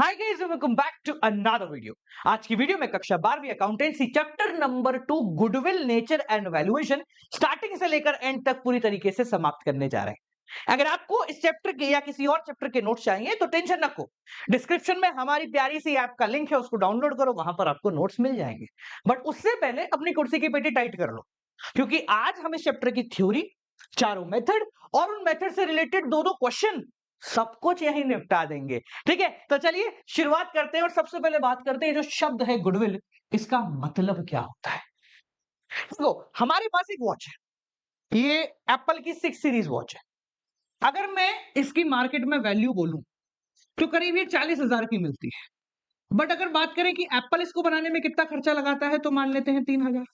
Hi guys, welcome back to another video. आज की video में कक्षा 12वीं accountancy chapter number 2 goodwill nature and valuation starting से लेकर एंड तक पूरी तरीके से समाप्त करने जा रहे हैं। अगर आपको इस चैप्टर के या किसी और चैप्टर के नोट्स चाहिए तो टेंशन रखो, डिस्क्रिप्शन में हमारी प्यारी सी ऐप का लिंक है, उसको डाउनलोड करो, वहां पर आपको नोट्स मिल जाएंगे। बट उससे पहले अपनी कुर्सी की पेटी टाइट कर लो, क्योंकि आज हम इस चैप्टर की थ्योरी, चारों मेथड और उन मेथड से रिलेटेड दो दो क्वेश्चन सब कुछ यही निपटा देंगे। ठीक है, तो चलिए शुरुआत करते हैं और सबसे पहले बात करते हैं जो शब्द है गुडविल, इसका मतलब क्या होता है। तो हमारे पास एक वॉच है, ये एप्पल की 6 सीरीज वॉच है। अगर मैं इसकी मार्केट में वैल्यू बोलूं तो करीब ये 40,000 की मिलती है। बट अगर बात करें कि एप्पल इसको बनाने में कितना खर्चा लगाता है तो मान लेते हैं 3,000।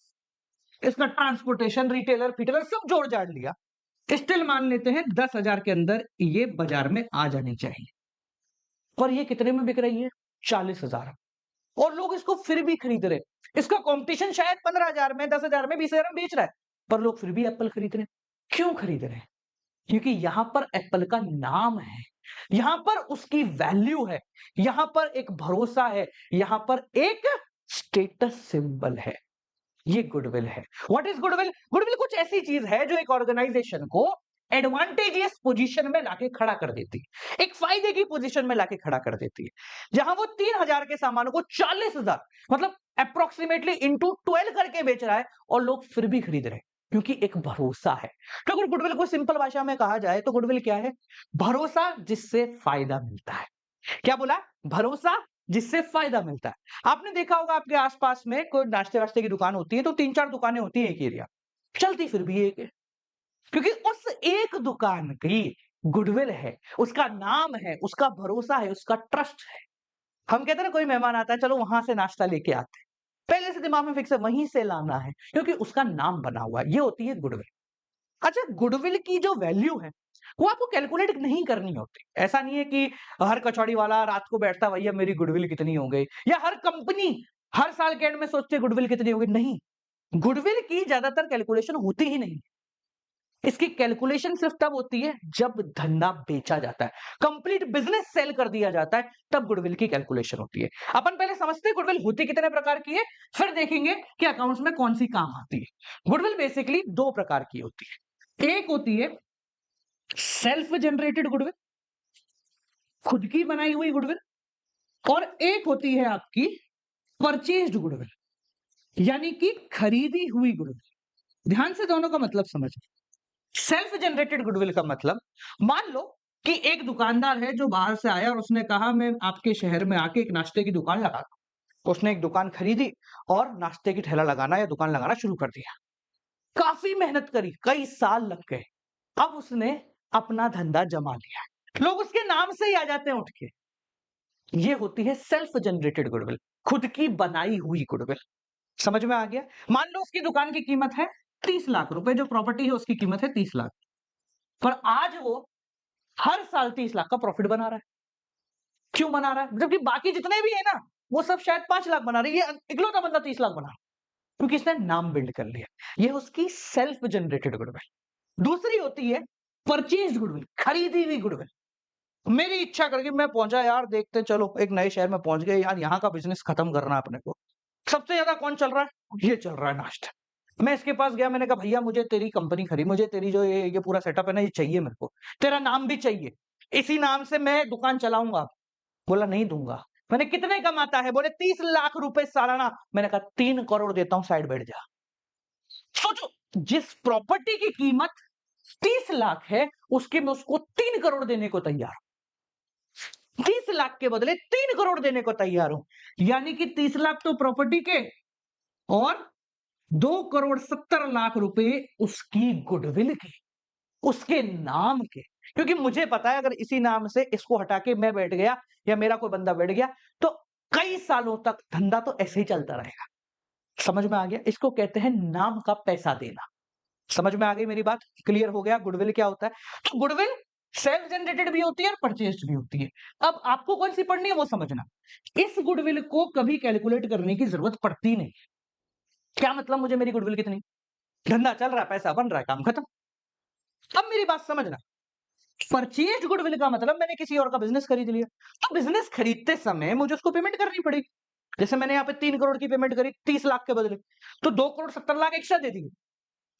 इसका ट्रांसपोर्टेशन, रिटेलर फिटेलर सब जोड़ जाड़ लिया, स्टिल मान लेते हैं 10,000 के अंदर ये बाजार में आ जानी चाहिए। और ये कितने में बिक रही है? 40,000। और लोग इसको फिर भी खरीद रहे। इसका कंपटीशन शायद 15,000 में, 10,000 में, 20,000 में बेच रहा है, पर लोग फिर भी एप्पल खरीद रहे हैं। क्यों खरीद रहे हैं? क्योंकि यहां पर एप्पल का नाम है, यहां पर उसकी वैल्यू है, यहां पर एक भरोसा है, यहां पर एक स्टेटस सिंबल है। ये गुडविल है। What is goodwill? गुडविल कुछ ऐसी चीज है जो एक ऑर्गेनाइजेशन को एडवांटेजियस पोजीशन में लाके खड़ा कर देती है, एक फायदे की पोजीशन में लाके खड़ा कर देती है। जहां वो 3,000 के सामानों को 40,000 मतलब अप्रोक्सीमेटली इंटू 12 करके बेच रहा है और लोग फिर भी खरीद रहे हैं, क्योंकि एक भरोसा है। तो अगर गुडविल को सिंपल भाषा में कहा जाए तो गुडविल क्या है? भरोसा जिससे फायदा मिलता है। क्या बोला? भरोसा जिससे फायदा मिलता है। आपने देखा होगा आपके आसपास में कोई नाश्ते वाश्ते की दुकान होती है तो 3-4 दुकानें होती है एक एरिया, चलती फिर भी एक है, क्योंकि उस एक दुकान की गुडविल है, उसका नाम है, उसका भरोसा है, उसका ट्रस्ट है। हम कहते हैं ना, कोई मेहमान आता है, चलो वहां से नाश्ता लेके आते हैं, पहले से दिमाग में फिक्स है वहीं से लाना है, क्योंकि उसका नाम बना हुआ है। ये होती है गुडविल। अच्छा, गुडविल की जो वैल्यू है वो आपको कैलकुलेट नहीं करनी होती। ऐसा नहीं है कि हर कचौड़ी वाला रात को बैठता भैया मेरी गुडविल कितनी हो गई, या हर कंपनी हर साल के एंड में सोचते हैं गुडविल कितनी हो गई। नहीं, गुडविल की ज्यादातर कैलकुलेशन होती ही नहीं। इसकी कैलकुलेशन सिर्फ तब होती है जब धंधा बेचा जाता है, कंप्लीट बिजनेस सेल कर दिया जाता है, तब गुडविल की कैलकुलेशन होती है। अपन पहले समझते हैं गुडविल होती कितने प्रकार की है, फिर देखेंगे कि अकाउंट्स में कौन सी काम आती है। गुडविल बेसिकली दो प्रकार की होती है। एक होती है सेल्फ जनरेटेड गुडविल, खुद की बनाई हुई गुडविल, और एक होती है आपकी परचेज्ड गुडविल, यानी कि खरीदी हुई गुडविल। ध्यान से दोनों का मतलब समझ। सेल्फ जनरेटेड गुडविल का मतलब, मान लो कि एक दुकानदार है जो बाहर से आया और उसने कहा मैं आपके शहर में आके एक नाश्ते की दुकान लगा। उसने एक दुकान खरीदी और नाश्ते की ठेला लगाना या दुकान लगाना शुरू कर दिया। काफी मेहनत करी, कई साल लग गए। अब उसने अपना धंधा जमा लिया, लोग उसके नाम से ही आ जाते हैं उठ के। ये होती है सेल्फ जनरेटेड गुडविल, खुद की बनाई हुई गुडविल। समझ में आ गया? मान लो उसकी दुकान की कीमत है 30 लाख रुपए, जो प्रॉपर्टी है उसकी कीमत है 30 लाख, पर आज वो हर साल 30 लाख का प्रॉफिट बना रहा है। क्यों बना रहा है? जबकि बाकी जितने भी है ना, वो सब शायद 5 लाख बना रहे हैं, ये इकलौता बंदा 30 लाख बना रहा है, क्योंकि इसने नाम बिल्ड कर लिया। ये उसकी सेल्फ जनरेटेड गुडविल। दूसरी होती है परचेज गुडविल, खरीदी हुई गुडविल। मेरी इच्छा करके मैं पहुंचा यार, देखते चलो एक नए शहर में पहुंच गए यार, यहाँ का बिजनेस खत्म करना है अपने को। सबसे ज्यादा कौन चल रहा है? ये चल रहा है नाश्ता। मैं इसके पास गया, मैंने कहा भैया मुझे तेरी कंपनी खरीद, मुझे तेरी जो ये पूरा सेटअप है ना, ये चाहिए मेरे को, तेरा नाम भी चाहिए, इसी नाम से मैं दुकान चलाऊंगा। बोला नहीं दूंगा। मैंने कितने कमाता है? बोले 30 लाख रुपए सालाना। मैंने कहा 3 करोड़ देता हूं, साइड बैठ जा। सोचो, जिस प्रॉपर्टी की कीमत 30 लाख है उसके मैं उसको 3 करोड़ देने को तैयार हूं। 30 लाख के बदले 3 करोड़ देने को तैयार हूं, यानी कि 30 लाख तो प्रॉपर्टी के और 2,70,00,000 रुपए उसकी गुडविल के, उसके नाम के। क्योंकि मुझे पता है अगर इसी नाम से इसको हटा के मैं बैठ गया या मेरा कोई बंदा बैठ गया तो कई सालों तक धंधा तो ऐसे ही चलता रहेगा। समझ में आ गया? इसको कहते हैं नाम का पैसा देना। समझ में आ गई मेरी बात? क्लियर हो गया गुडविल क्या होता है? तो गुडविल सेल्फ जनरेटेड भी होती है और परचेस्ड भी होती है। अब आपको कौन सी पढ़नी है वो समझना। इस गुडविल को कभी कैलकुलेट करने की जरूरत पड़ती नहीं। क्या मतलब? मुझे मेरी गुडविल कितनी, धंधा चल रहा है, पैसा बन रहा है, काम खत्म। अब मेरी बात समझना, परचेज गुडविल का मतलब मैंने किसी और का बिजनेस खरीद लिया। तो बिजनेस खरीदते समय मुझे उसको पेमेंट करनी पड़ेगी। जैसे मैंने यहाँ पे 3 करोड़ की पेमेंट करी 30 लाख के बदले, तो 2 करोड़ 70 लाख एक्स्ट्रा दे दिए।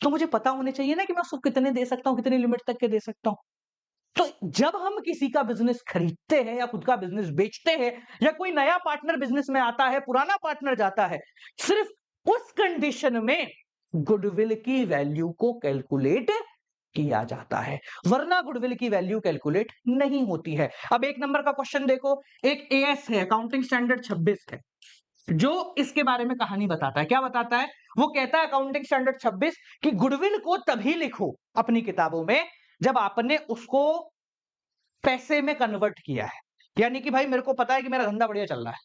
तो मुझे पता होने चाहिए ना कि मैं उसको कितने दे सकता हूँ, कितनी लिमिट तक के दे सकता हूँ। तो जब हम किसी का बिजनेस खरीदते हैं या खुद का बिजनेस बेचते हैं या कोई नया पार्टनर बिजनेस में आता है, पुराना पार्टनर जाता है, सिर्फ उस कंडीशन में गुडविल की वैल्यू को कैलकुलेट किया जाता है, वरना गुडविल की वैल्यू कैलकुलेट नहीं होती है। अब 1 नंबर का क्वेश्चन देखो, एक एएस है, अकाउंटिंग स्टैंडर्ड 26 है, जो इसके बारे में कहानी बताता है। क्या बताता है? वो कहता है अकाउंटिंग स्टैंडर्ड 26 कि गुडविल को तभी लिखो अपनी किताबों में जब आपने उसको पैसे में कन्वर्ट किया है। यानी कि भाई मेरे को पता है कि मेरा धंधा बढ़िया चल रहा है,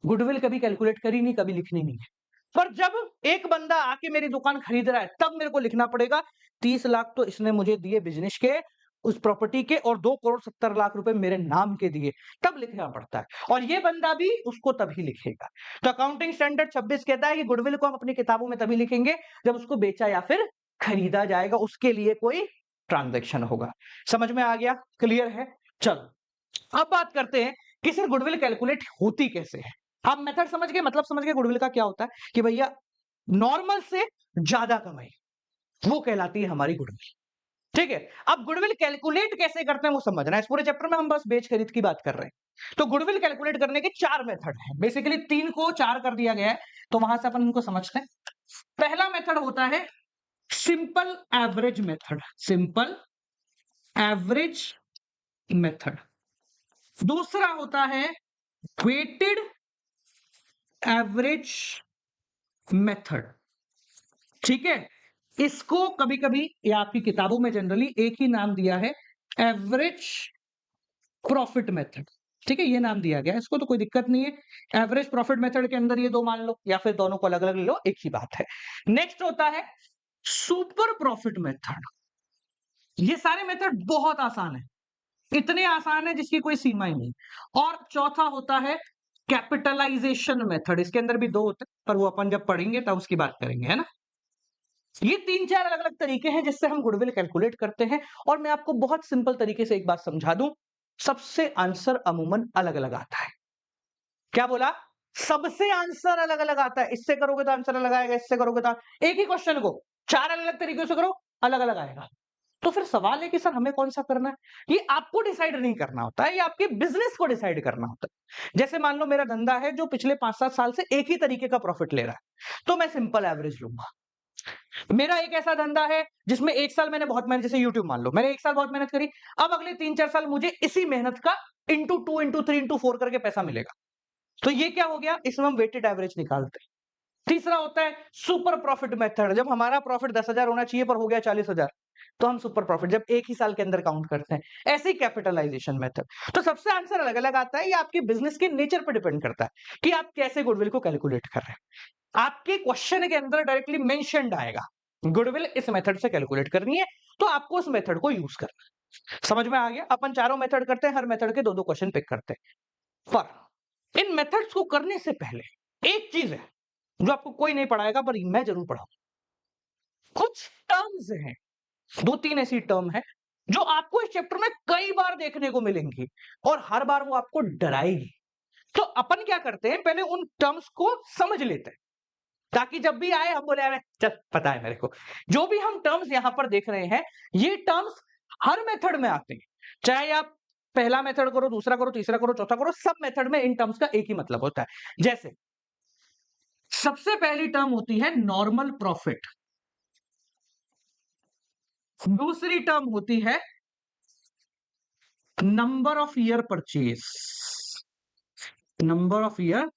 गुडविल कभी कैलकुलेट करी नहीं, कभी लिखनी नहीं है। पर जब एक बंदा आके मेरी दुकान खरीद रहा है तब मेरे को लिखना पड़ेगा 30 लाख तो इसने मुझे दिए बिजनेस के, उस प्रॉपर्टी के, और 2 करोड़ 70 लाख रुपए मेरे नाम के दिए, तब लिखना पड़ता है। और ये बंदा भी उसको तभी लिखेगा। तो अकाउंटिंग स्टैंडर्ड 26 कहता है कि गुडविल को हम अपनी किताबों में तभी लिखेंगे जब उसको बेचा या फिर खरीदा जाएगा, उसके लिए कोई ट्रांजैक्शन होगा। समझ में आ गया? क्लियर है? चलो अब बात करते हैं कि सर गुडविल कैलकुलेट होती कैसे है। आप मेथड समझ गए, मतलब समझ गए गुडविल का क्या होता है कि भैया नॉर्मल से ज्यादा कमाई, वो कहलाती है हमारी गुडविल। ठीक है, अब गुडविल कैलकुलेट कैसे करते हैं वो समझना है। इस पूरे चैप्टर में हम बस बेच खरीद की बात कर रहे हैं। तो गुडविल कैलकुलेट करने के 4 मेथड हैं, बेसिकली 3 को 4 कर दिया गया है, तो वहां से अपन इनको समझते हैं। पहला मेथड होता है simple average method, simple average method. दूसरा होता है वेटेड एवरेज मेथड। ठीक है, इसको कभी कभी या आपकी किताबों में जनरली एक ही नाम दिया है, एवरेज प्रॉफिट मेथड। ठीक है, ये नाम दिया गया है इसको, तो कोई दिक्कत नहीं है। एवरेज प्रॉफिट मेथड के अंदर ये दो मान लो या फिर दोनों को अलग अलग ले लो, एक ही बात है। नेक्स्ट होता है सुपर प्रॉफिट मेथड। ये सारे मेथड बहुत आसान है, इतने आसान है जिसकी कोई सीमा ही नहीं। और चौथा होता है कैपिटलाइजेशन मेथड। इसके अंदर भी दो होते हैं, पर वो अपन जब पढ़ेंगे तब उसकी बात करेंगे, है ना। ये 3-4 अलग अलग तरीके हैं जिससे हम गुडविल कैलकुलेट करते हैं। और मैं आपको बहुत सिंपल तरीके से एक बात समझा दूं, सबसे आंसर अमूमन अलग अलग आता है। क्या बोला? सबसे आंसर अलग अलग आता है। इससे करोगे तो आंसर अलग आएगा, इससे करोगे तो एक ही क्वेश्चन को 4 अलग अलग तरीके से करो, अलग अलग आएगा। तो फिर सवाल है कि सर हमें कौन सा करना है? ये आपको डिसाइड नहीं करना होता है, ये आपके बिजनेस को डिसाइड करना होता है। जैसे मान लो मेरा धंधा है जो पिछले 5-7 साल से एक ही तरीके का प्रॉफिट ले रहा है, तो मैं सिंपल एवरेज लूंगा। मेरा एक ऐसा धंधा है जिसमें 1 साल मैंने बहुत मेहनत, जैसे यूट्यूब मान लो, मैंने 1 साल बहुत मेहनत करी, अब अगले 3-4 साल मुझे इसी मेहनत का इंटू 2 इंटू 3 इंटू 4 करके पैसा मिलेगा। तो ये क्या हो गया? इसमें हम वेटेड एवरेज निकालते हैं। तीसरा होता है सुपर प्रॉफिट मेथड। जब हमारा प्रॉफिट 10,000 होना चाहिए पर हो गया 40,000, तो हम सुपर प्रॉफिट जब एक ही साल के अंदर काउंट करते हैं। ऐसे ही कैपिटलाइजेशन मेथड। तो सबसे आंसर अलग अलग आता है, ये आपके बिजनेस के नेचर पर डिपेंड करता है कि आप कैसे गुडविल को कैलकुलेट कर रहे हैं। आपके क्वेश्चन के अंदर डायरेक्टली मेंशन्ड आएगा गुडविल इस मेथड से कैलकुलेट करनी है, तो आपको उस मेथड को यूज करना है। समझ में आ गया? अपन चारों मेथड करते हैं, हर मेथड के 2-2 क्वेश्चन पिक करते हैं। पर इन मेथड्स को करने से पहले एक चीज है जो आपको कोई नहीं पढ़ाएगा पर मैं जरूर पढ़ाऊंगा। कुछ टर्म्स हैं, 2-3 ऐसी टर्म है जो आपको इस चैप्टर में कई बार देखने को मिलेंगी और हर बार वो आपको डराएगी। तो अपन क्या करते हैं, पहले उन टर्म्स को समझ लेते हैं ताकि जब भी आए हम बोले अरे चल पता है मेरे को। जो भी हम टर्म्स यहां पर देख रहे हैं, ये टर्म्स हर मेथड में आते हैं, चाहे आप पहला मेथड करो, दूसरा करो, तीसरा करो, चौथा करो, सब मेथड में इन टर्म्स का एक ही मतलब होता है। जैसे सबसे पहली टर्म होती है नॉर्मल प्रॉफिट, दूसरी टर्म होती है number of year purchase, number of year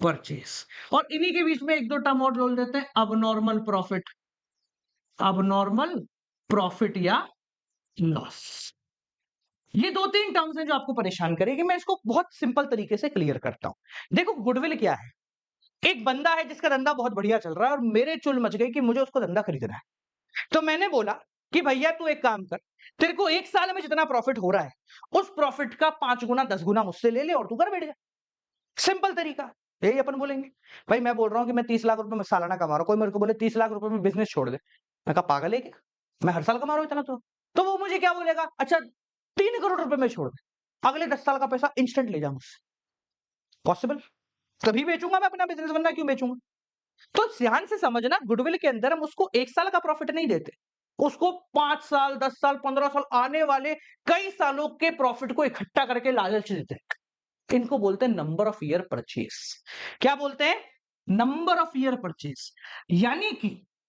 purchase. और इन्हीं के बीच में एक दो टर्म और जोड़ देते हैं, अब नॉर्मल प्रॉफिट, अब नॉर्मल प्रॉफिट या लॉस। ये 2-3 टर्म्स हैं जो आपको परेशान करेगी। मैं इसको बहुत सिंपल तरीके से क्लियर करता हूं। देखो गुडविल क्या है? एक बंदा है जिसका धंधा बहुत बढ़िया चल रहा है और मेरे चुल मच गई कि मुझे उसको धंधा खरीदना है। तो मैंने बोला कि भैया तू एक काम कर, तेरे को 1 साल में जितना प्रॉफिट हो रहा है उस प्रॉफिट का 5 गुना 10 गुना मुझसे ले ले और तू घर बैठ जा। सिंपल तरीका यही अपन बोलेंगे। भाई मैं बोल रहा हूं कि मैं 30 लाख रुपए में सालाना कमा रहा हूं, कोई मेरे को बोले 30 लाख रुपए में बिजनेस छोड़ दे, मैं कहा पागल है क्या? मैं हर साल कमा रहा हूं इतना तो। तो वो मुझे क्या बोलेगा, अच्छा 3 करोड़ रुपए में छोड़ दे, अगले 10 साल का पैसा इंस्टेंट ले जा मुझसे। पॉसिबल? तभी बेचूंगा मैं अपना बिजनेस, वरना क्यों बेचूंगा? तो ध्यान से समझना, गुडविल के अंदर हम उसको 1 साल का प्रॉफिट नहीं देते, उसको 5 साल, 10 साल, 15 साल, आने वाले कई सालों के प्रॉफिट को इकट्ठा करके लालच देते हैं। इनको बोलते हैं नंबर ऑफ ईयर परचेज। क्या बोलते हैं? Number of year purchase. यानी कि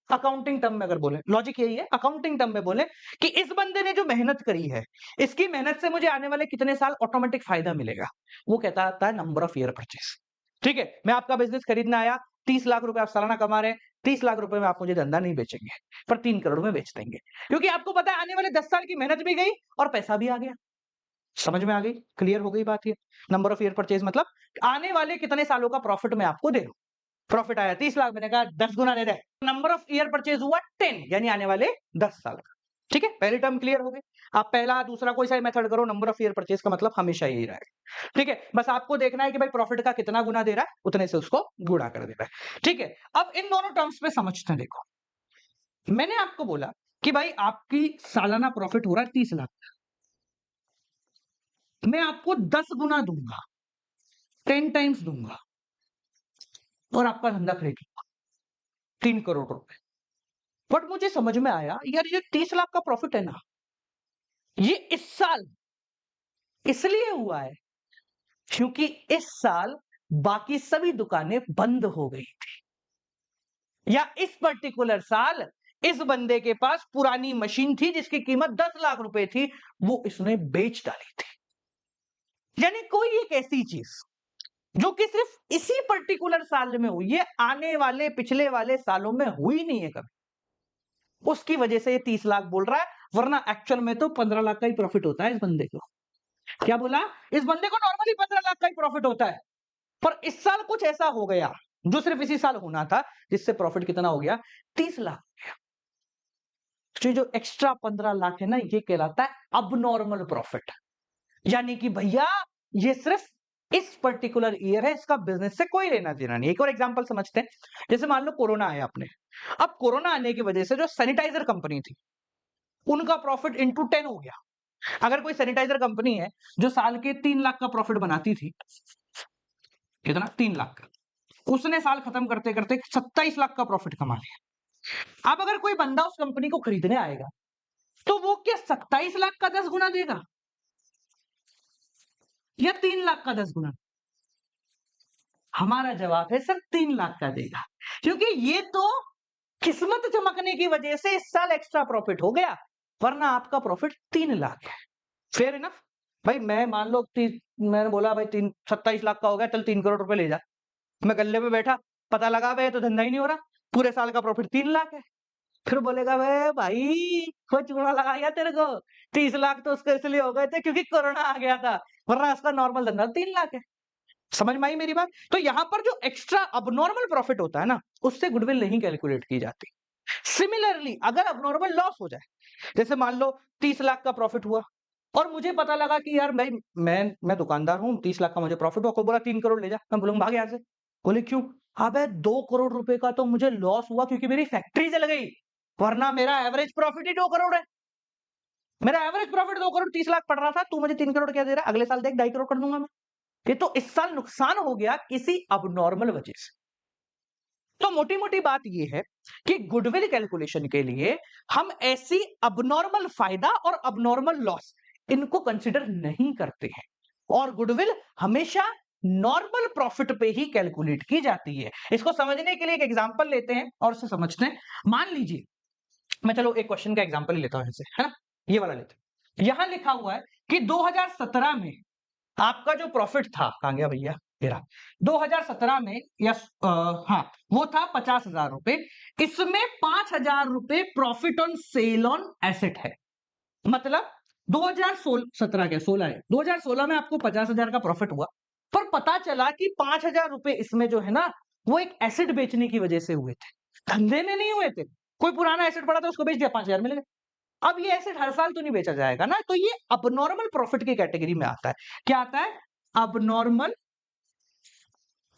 अकाउंटिंग टर्म में अगर बोले, लॉजिक यही है, अकाउंटिंग टर्म में बोले कि इस बंदे ने जो मेहनत करी है, इसकी मेहनत से मुझे आने वाले कितने साल ऑटोमेटिक फायदा मिलेगा, वो कहता आता है नंबर ऑफ ईयर परचेज। ठीक है, मैं आपका बिजनेस खरीदने आया, 30 लाख रुपए आप सालाना कमा रहे हैं, 30 लाख रुपए में आप मुझे धंधा नहीं बेचेंगे, पर 3 करोड़ में बेच देंगे, क्योंकि आपको पता है आने वाले 10 साल की मेहनत भी गई और पैसा भी आ गया। समझ में आ गई? क्लियर हो गई बात ये? नंबर ऑफ ईयर परचेज मतलब आने वाले कितने सालों का प्रॉफिट मैं आपको दे रहा हूं। प्रॉफिट आया 30 लाख, मैंने कहा 10 गुना दे दे। नंबर ऑफ ईयर परचेज हुआ 10, यानी आने वाले 10 साल का। ठीक है, पहली टर्म क्लियर हो गई। आप पहला दूसरा कोई सा मेथड करो, नंबर ऑफ ईयर परचेज का मतलब हमेशा यही रहेगा। ठीक है, बस आपको देखना है कि भाई प्रॉफिट का कितना गुना दे रहा है, उतने से उसको गुणा कर देना है। ठीक है, अब इन दोनों टर्म्स पे समझते हैं। देखो, मैंने आपको बोला कि भाई आपकी सालाना प्रॉफिट हो रहा है 30 लाख, मैं आपको 10 गुना दूंगा, 10 टाइम्स दूंगा और आपका धंधा खरीद लूंगा 3 करोड़ रुपए। बट मुझे समझ में आया यार, ये 30 लाख का प्रॉफिट है ना, ये इस साल इसलिए हुआ है क्योंकि इस साल बाकी सभी दुकानें बंद हो गई थी, या इस पर्टिकुलर साल इस बंदे के पास पुरानी मशीन थी जिसकी कीमत 10 लाख रुपए थी, वो इसने बेच डाली थी। यानी कोई एक ऐसी चीज जो कि सिर्फ इसी पर्टिकुलर साल में हुई है, आने वाले पिछले वाले सालों में हुई नहीं है कभी, उसकी वजह से ये 30 लाख बोल रहा है, वरना एक्चुअल में तो 15 लाख का ही प्रॉफिट होता है इस बंदे को। क्या बोला? इस बंदे को नॉर्मली 15 लाख का ही प्रॉफिट होता है, पर इस साल कुछ ऐसा हो गया जो सिर्फ इसी साल होना था, जिससे प्रॉफिट कितना हो गया? 30 लाख। तो जो एक्स्ट्रा 15 लाख है ना, ये कहलाता है अबनॉर्मल प्रॉफिट। यानी कि भैया ये सिर्फ इस पर्टिकुलर ईयर है, इसका बिजनेस से कोई लेना देना नहीं। एक और एग्जांपल समझते हैं, जैसे मान लो कोरोना आया अपने, अब कोरोना आने की वजह से जो सैनिटाइजर कंपनी थी, उनका प्रॉफिट इंटू 10 हो गया। अगर कोई सैनिटाइजर कंपनी है जो साल के 3 लाख का प्रॉफिट बनाती थी, कितना? 3 लाख का, उसने साल खत्म करते करते 27 लाख का प्रॉफिट कमा लिया। अब अगर कोई बंदा उस कंपनी को खरीदने आएगा, तो वो क्या 27 लाख का 10 गुना देगा या 3 लाख का 10 गुना? हमारा जवाब है सर 3 लाख का देगा, क्योंकि ये तो किस्मत चमकने की वजह से इस साल एक्स्ट्रा प्रॉफिट हो गया, वरना आपका प्रॉफिट 3 लाख है। Fair enough. भाई मैं मान लो मैंने बोला भाई 27 लाख का हो गया, चल 3 करोड़ रुपए ले जा, मैं गल्ले पे बैठा, पता लगा भाई तो धंधा ही नहीं हो रहा, पूरे साल का प्रॉफिट 3 लाख है। फिर बोलेगा वे भाई कोई चूड़ा लगा गया तेरे को, 30 लाख तो उसके इसलिए हो गए थे क्योंकि कोरोना आ गया था, वरना उसका नॉर्मल धंधा 3 लाख है। समझ में आई मेरी बात? तो यहां पर जो एक्स्ट्रा अबनॉर्मल प्रॉफिट होता है ना, उससे गुडविल नहीं कैलकुलेट की जाती। सिमिलरली अगर अबनॉर्मल लॉस हो जाए, जैसे मान लो 30 लाख का प्रॉफिट हुआ और मुझे पता लगा कि यार भाई मैं दुकानदार हूं, 30 लाख का मुझे प्रॉफिट हुआ, कोई बोला 3 करोड़ ले जा, मैं बोलूंगा भाग यहां से। बोले क्यों? अबे 2 करोड़ रुपए का तो मुझे लॉस हुआ क्योंकि मेरी फैक्ट्री जल गई, वरना मेरा एवरेज प्रॉफिट ही 2 करोड़ है। मेरा एवरेज प्रॉफिट 2 करोड़ 30 लाख पड़ रहा था, तू मुझे 3 करोड़ क्या दे रहा है? अगले साल देख 2.5 करोड़ कर दूंगा मैं। ये तो इस साल नुकसान हो गया किसी अबनॉर्मल वजह से। तो मोटी मोटी बात यह है कि गुडविल कैलकुलेशन के लिए हम ऐसी अबनॉर्मल फायदा और अबनॉर्मल लॉस इनको कंसिडर नहीं करते हैं, और गुडविल हमेशा नॉर्मल प्रॉफिट पे ही कैलकुलेट की जाती है। इसको समझने के लिए एक एग्जांपल लेते हैं और उसे समझते हैं। मान लीजिए मैं चलो एक क्वेश्चन का एग्जांपल ही लेता हूं ऐसे, है ना, ये वाला लेते हैं। यहां लिखा हुआ है कि 2017 में आपका जो प्रॉफिट था, कहां गया भैया तेरा, 2017 में हाँ वो था 50,000 रुपए, इसमें 5,000 रुपए profit on sale on asset है। मतलब 2017 क्या 16 है, 2016 में आपको 50,000 का प्रॉफिट हुआ, पर पता चला कि 5,000 रुपए इसमें जो है ना, वो एक एसेट बेचने की वजह से हुए थे, धंधे में नहीं हुए थे। कोई पुराना एसेट पड़ा था उसको बेच दिया, 5,000 मिल गए। अब ये एसेट हर साल तो नहीं बेचा जाएगा ना, तो ये अबनॉर्मल प्रॉफिट की कैटेगरी में आता है। क्या आता है? अबनॉर्मल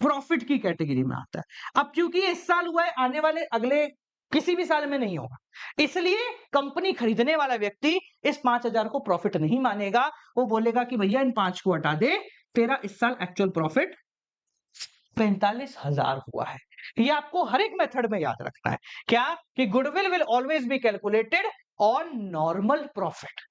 प्रॉफिट की कैटेगरी में आता है। अब क्योंकि इस साल हुआ है, आने वाले अगले किसी भी साल में नहीं होगा। इसलिए कंपनी खरीदने वाला व्यक्ति इस 5,000 को प्रॉफिट नहीं मानेगा। वो बोलेगा कि भैया इन 5 को हटा दे, तेरा इस साल एक्चुअल प्रॉफिट 45,000 हुआ है। ये आपको हर एक मेथड में याद रखना है। क्या? कि goodwill will always be calculated on normal profit.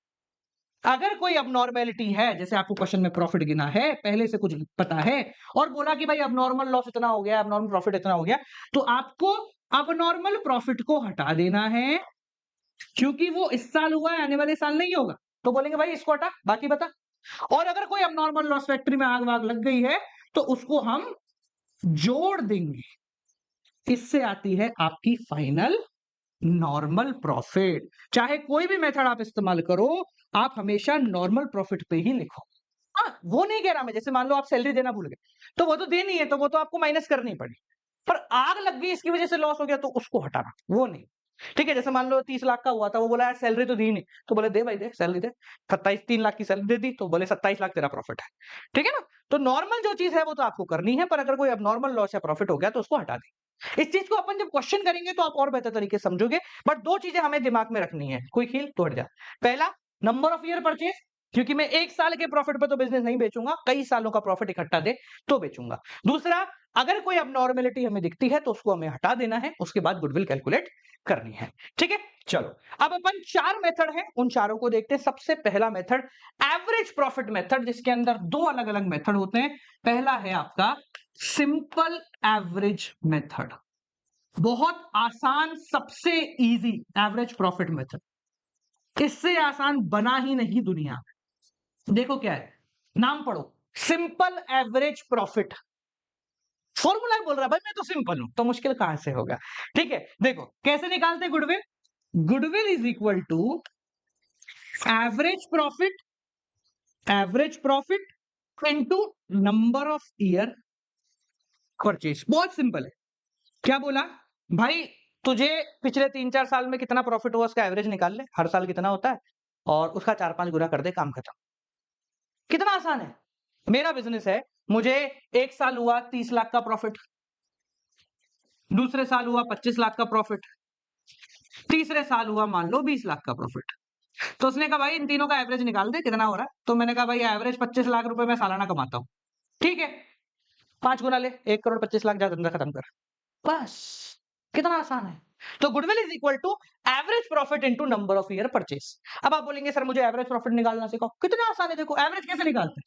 अगर कोई अबनॉर्मेलिटी है, जैसे आपको क्वेश्चन में प्रॉफिट गिना है, पहले से कुछ पता है और बोला कि भाई अबनॉर्मल लॉस इतना हो गया, अबनॉर्मल प्रॉफिट इतना हो गया, तो आपको अबनॉर्मल प्रॉफिट को हटा देना है, क्योंकि वो इस साल हुआ है, आने वाले साल नहीं होगा। तो बोलेंगे भाई इसको हटा, बाकी बता। और अगर कोई अबनॉर्मल लॉस फैक्ट्री में आग वाग लग गई है, तो उसको हम जोड़ देंगे। इससे आती है आपकी फाइनल नॉर्मल प्रॉफिट। चाहे कोई भी मेथड आप इस्तेमाल करो, आप हमेशा नॉर्मल प्रॉफिट पे ही लिखो। हाँ, वो नहीं कह रहा मैं, जैसे मान लो आप सैलरी देना भूल गए, तो वो तो देनी है, तो वो तो आपको माइनस करनी पड़ी। पर आग लग गई, इसकी वजह से लॉस हो गया, तो उसको हटाना, वो नहीं। ठीक है, जैसे मान लो 30 लाख का हुआ था, वो बोला यार सैलरी तो दी नहीं, तो बोले दे भाई दे, सैलरी दे। 3 लाख की सैलरी दे दी, तो बोले 27 लाख तेरा प्रॉफिट है। ठीक है ना? तो नॉर्मल जो चीज है वो तो आपको करनी है, पर अगर कोई अब नॉर्मल लॉस या प्रॉफिट हो गया तो उसको हटा दें। इस चीज को अपन जब क्वेश्चन करेंगे तो आप और बेहतर तरीके से समझोगे। बट 2 चीजें हमें दिमाग में रखनी है, कोई खील तो हट जा। पहला, नंबर ऑफ ईयर परचेज, क्योंकि मैं 1 साल के प्रॉफिट पे तो बिजनेस नहीं बेचूंगा, कई सालों का प्रॉफिट इकट्ठा दे तो बेचूंगा। दूसरा, अगर कोई अबनॉर्मेलिटी हमें दिखती है तो उसको हमें हटा देना है, उसके बाद गुडविल कैलकुलेट करनी है। ठीक है, चलो अब अपन 4 मेथड हैं, उन चारों को देखते हैं। सबसे पहला मेथड एवरेज प्रॉफिट मेथड, जिसके अंदर 2 अलग अलग मेथड होते हैं। पहला है आपका सिंपल एवरेज मेथड, बहुत आसान, सबसे इजी एवरेज प्रॉफिट मेथड। इससे आसान बना ही नहीं दुनिया में। देखो क्या है, नाम पढ़ो, सिंपल एवरेज प्रॉफिट। फॉर्मूला बोल रहा है भाई, मैं तो सिंपल हूं, तो मुश्किल कहां से होगा। ठीक है, देखो कैसे निकालते goodwill. Goodwill is equal to average profit, average profit into number of year purchase. बहुत सिंपल है। क्या बोला भाई, तुझे पिछले 3-4 साल में कितना प्रॉफिट हुआ उसका एवरेज निकाल ले, हर साल कितना होता है, और उसका 4-5 गुना कर दे, काम खत्म। कितना आसान है। मेरा बिजनेस है, मुझे 1 साल हुआ 30 लाख का प्रॉफिट, दूसरे साल हुआ 25 लाख का प्रॉफिट, तीसरे साल हुआ मान लो 20 लाख का प्रॉफिट। तो उसने कहा भाई इन तीनों का एवरेज निकाल दे कितना हो रहा है। तो मैंने कहा भाई एवरेज 25 लाख रुपए मैं सालाना कमाता हूं। ठीक है, 5 गुना ले, 1,25,00,000 जा, धंधा खत्म कर। बस, कितना आसान है। तो goodwill is equal to average profit into number of year purchase. अब आप बोलेंगे सर मुझे एवरेज प्रॉफिट निकालना सिखाओ। कितना आसान है, देखो एवरेज कैसे निकालते हैं।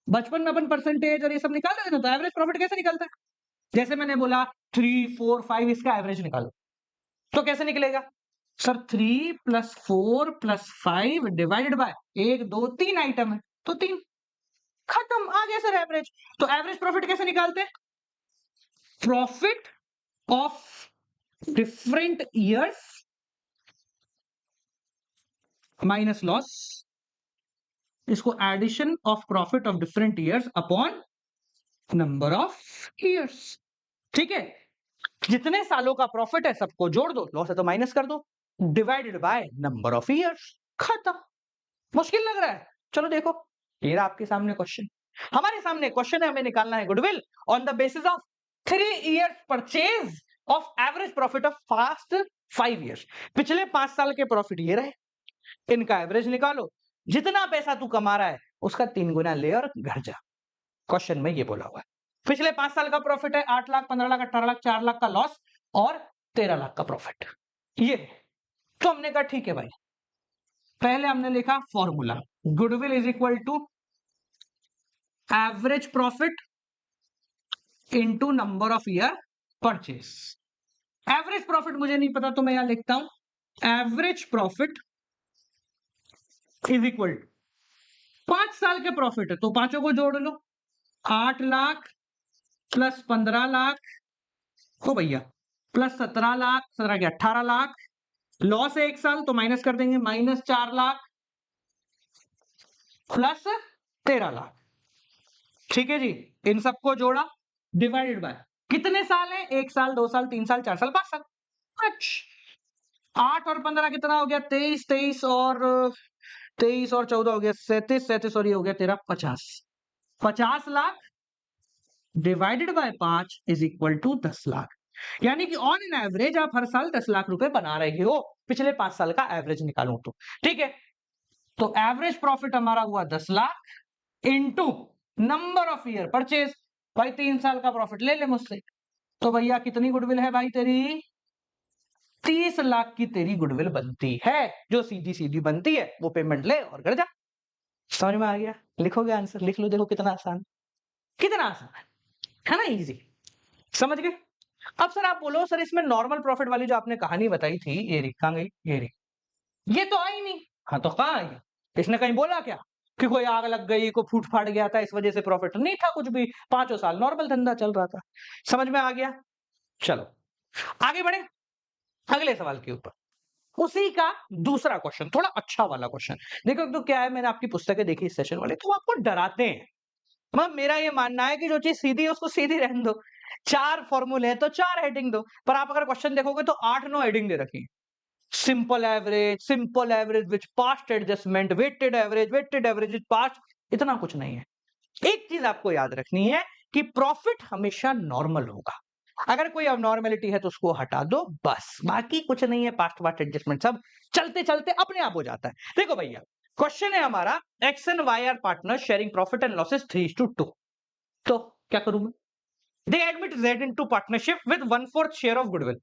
बचपन में अपन परसेंटेज और ये सब निकाल रहे थे, तो एवरेज प्रॉफिट कैसे निकालता है। जैसे मैंने बोला 3, 4, 5 इसका एवरेज निकालो, तो कैसे निकलेगा सर। 3 + 4 + 5 डिवाइडेड बाय 1, 2, 3 आइटम है, तो 3, खत्म, आ गया सर एवरेज। तो एवरेज प्रॉफिट कैसे निकालते हैं। Profit of different years minus loss, इसको addition of profit of different years upon number of years. ठीक है, जितने सालों का प्रॉफिट है सबको जोड़ दो, लॉस है तो माइनस कर दो, divided by number of years, खत्म। मुश्किल लग रहा है, चलो देखो, ये रहा आपके सामने क्वेश्चन। हमारे सामने क्वेश्चन है, हमें निकालना है goodwill on the basis of 3 years purchase of average profit of fast 5 years. पिछले 5 साल के प्रॉफिट ये रहे, इनका एवरेज निकालो, जितना पैसा तू कमा रहा है उसका 3 गुना ले और घर जा। क्वेश्चन में ये बोला हुआ है, पिछले 5 साल का प्रॉफिट है 8 लाख, 15 लाख, 18 लाख, 4 लाख का लॉस और 13 लाख का प्रॉफिट। ये तो हमने कहा ठीक है भाई, पहले हमने लिखा formula, goodwill is equal to average profit into number of year परचेस। एवरेज प्रॉफिट मुझे नहीं पता, तो मैं यहां लिखता हूं average profit is equal to 5 साल के प्रॉफिट है तो पांचों को जोड़ लो, 8 लाख प्लस 15 लाख हो भैया, प्लस 17 लाख, 17 के 18 लाख, लॉस है 1 साल तो माइनस कर देंगे, -4 लाख प्लस 13 लाख। ठीक है जी, इन सबको जोड़ा, डिवाइडेड बाय कितने साल है, 1 साल, 2 साल, 3 साल, 4 साल, 5 साल। अच्छा, 8 और 15 कितना हो गया, 23, 23 और 14 हो गया 37, 37 और ये हो गया तेरा 50, 50 lakh divided by 5 is equal to 10 lakh. यानी कि ऑन एन एवरेज आप हर साल 10 लाख रुपए बना रहे हो, पिछले 5 साल का एवरेज निकालूं तो, ठीक है। तो एवरेज प्रॉफिट हमारा हुआ 10 lakh into number of year purchase. भाई 3 साल का प्रॉफिट ले ले मुझसे, तो भैया कितनी गुडविल है भाई तेरी? 30 लाख की तेरी गुडविल बनती है, जो सीधी सीधी बनती है, वो पेमेंट ले और घर जा। समझ में आ गया? लिखोगे आंसर, लिख लो, देखो कितना आसान, कितना आसान है ना, इजी। समझ गए? अब सर आप बोलो, सर इसमें नॉर्मल प्रॉफिट वाली जो आपने कहानी बताई थी, ये रही, कहां गई? ये रही, ये तो आई नहीं। हाँ तो कहां आई? इसने कहीं बोला क्या कि कोई आग लग गई, को फूट फाट गया था, इस वजह से प्रॉफिट नहीं था कुछ भी, 5 साल नॉर्मल धंधा चल रहा था। समझ में आ गया? चलो आगे बढ़े अगले सवाल के ऊपर। उसी का दूसरा क्वेश्चन, थोड़ा अच्छा वाला क्वेश्चन। देखो एक तो क्या है, मैंने आपकी पुस्तकें देखी इस सेशन वाले, तो वो आपको डराते हैं। मतलब मेरा ये मानना है कि जो चीज सीधी है उसको सीधी रहने दो, 4 फॉर्मूले हैं तो 4 हेडिंग दो, पर आप अगर क्वेश्चन देखोगे तो 8-9 हेडिंग दे रखी है। सिंपल एवरेज विच पास्ट एडजस्टमेंट, वेटेड एवरेज विच पास्ट, इतना कुछ नहीं है। एक चीज आपको याद रखनी है कि प्रॉफिट हमेशा नॉर्मल होगा, अगर कोई अबनॉर्मेलिटी है तो उसको हटा दो, बस, बाकी कुछ नहीं है। पास्ट पास्ट एडजस्टमेंट सब चलते चलते अपने आप हो जाता है। देखो भैया क्वेश्चन है हमारा, X and Y are partner sharing profit and losses 3:2, तो क्या करूं मैं? They admit Z into partnership with 1/4 share of goodwill.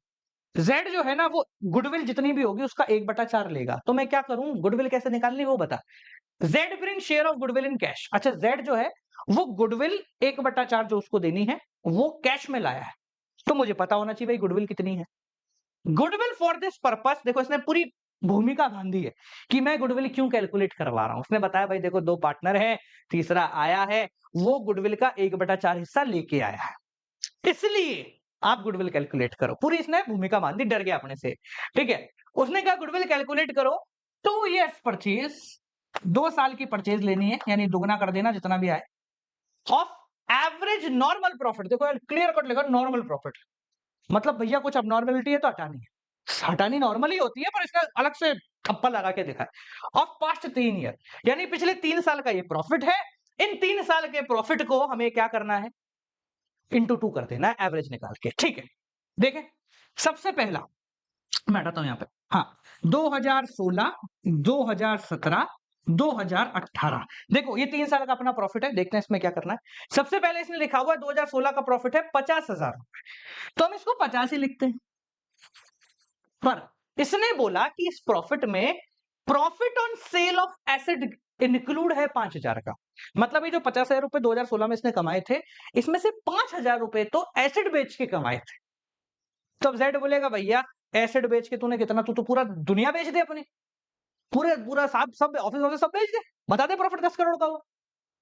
Z जो है ना, वो गुडविल जितनी भी होगी उसका 1/4 लेगा, तो मैं क्या करूं? गुडविल कैसे निकालनी वो बता। Z bring share of goodwill in cash. अच्छा, जेड जो है वो गुडविल 1/4 जो उसको देनी है वो कैश में लाया है, तो मुझे पता होना चाहिए भाई गुडविल कितनी है। गुडविल फॉर दिस पर्पस, देखो इसने पूरी भूमिका बांधी है कि मैं गुडविल क्यों कैलकुलेट करवा रहा हूं। उसने बताया भाई देखो 2 पार्टनर है, तीसरा आया है, वो गुडविल का 1/4 हिस्सा लेके आया है, इसलिए आप गुडविल कैलकुलेट करो। पूरी इसने भूमिका बांधी, डर गया अपने से, ठीक है। उसने कहा गुडविल कैलकुलेट करो, 2 years परचेज, 2 साल की परचेज लेनी है, यानी दुगना कर देना जितना भी आए, ऑफ एवरेज नॉर्मल प्रॉफिट। देखो क्लियर कट लिखा नॉर्मल प्रॉफिट, मतलब भैया कुछ अबनॉर्मलिटी है तो हटानी है, हटानी नॉर्मल ही होती है, पर इसका अलग से ठप्पा लगा के देखा है। ऑफ पास्ट 3 ईयर, यानी पिछले 3 साल का ये प्रॉफिट है, इन 3 साल के प्रॉफिट को हमें क्या करना है? इंटू 2 कर देना है एवरेज निकाल के, ठीक है। देखें सबसे पहला मैं हटाता हूं यहां पे, हाँ, 2016, 2017, 2018, देखो ये 3 साल का अपना प्रॉफिट है। देखते हैं इसमें क्या करना है। सबसे पहले इसने लिखा हुआ है 2016 का प्रॉफिट है 50,000 रुपए, तो हम इसको 50 ही लिखते हैं। पर इसने बोला कि इस प्रॉफिट में profit on sale of asset include है 5,000 का, मतलब ये जो 50,000 रुपए 2016 में इसने कमाए थे, इसमें से 5,000 रुपए तो एसिड बेच के कमाए थे। तो अब जेड बोलेगा भैया एसिड बेच के तूने कितना, तू तो पूरा दुनिया बेच दे अपनी, पूरे पूरा सब ऑफिस ऑफिस सब बेच दे, बता दे प्रॉफिट 10 करोड़ का हुआ।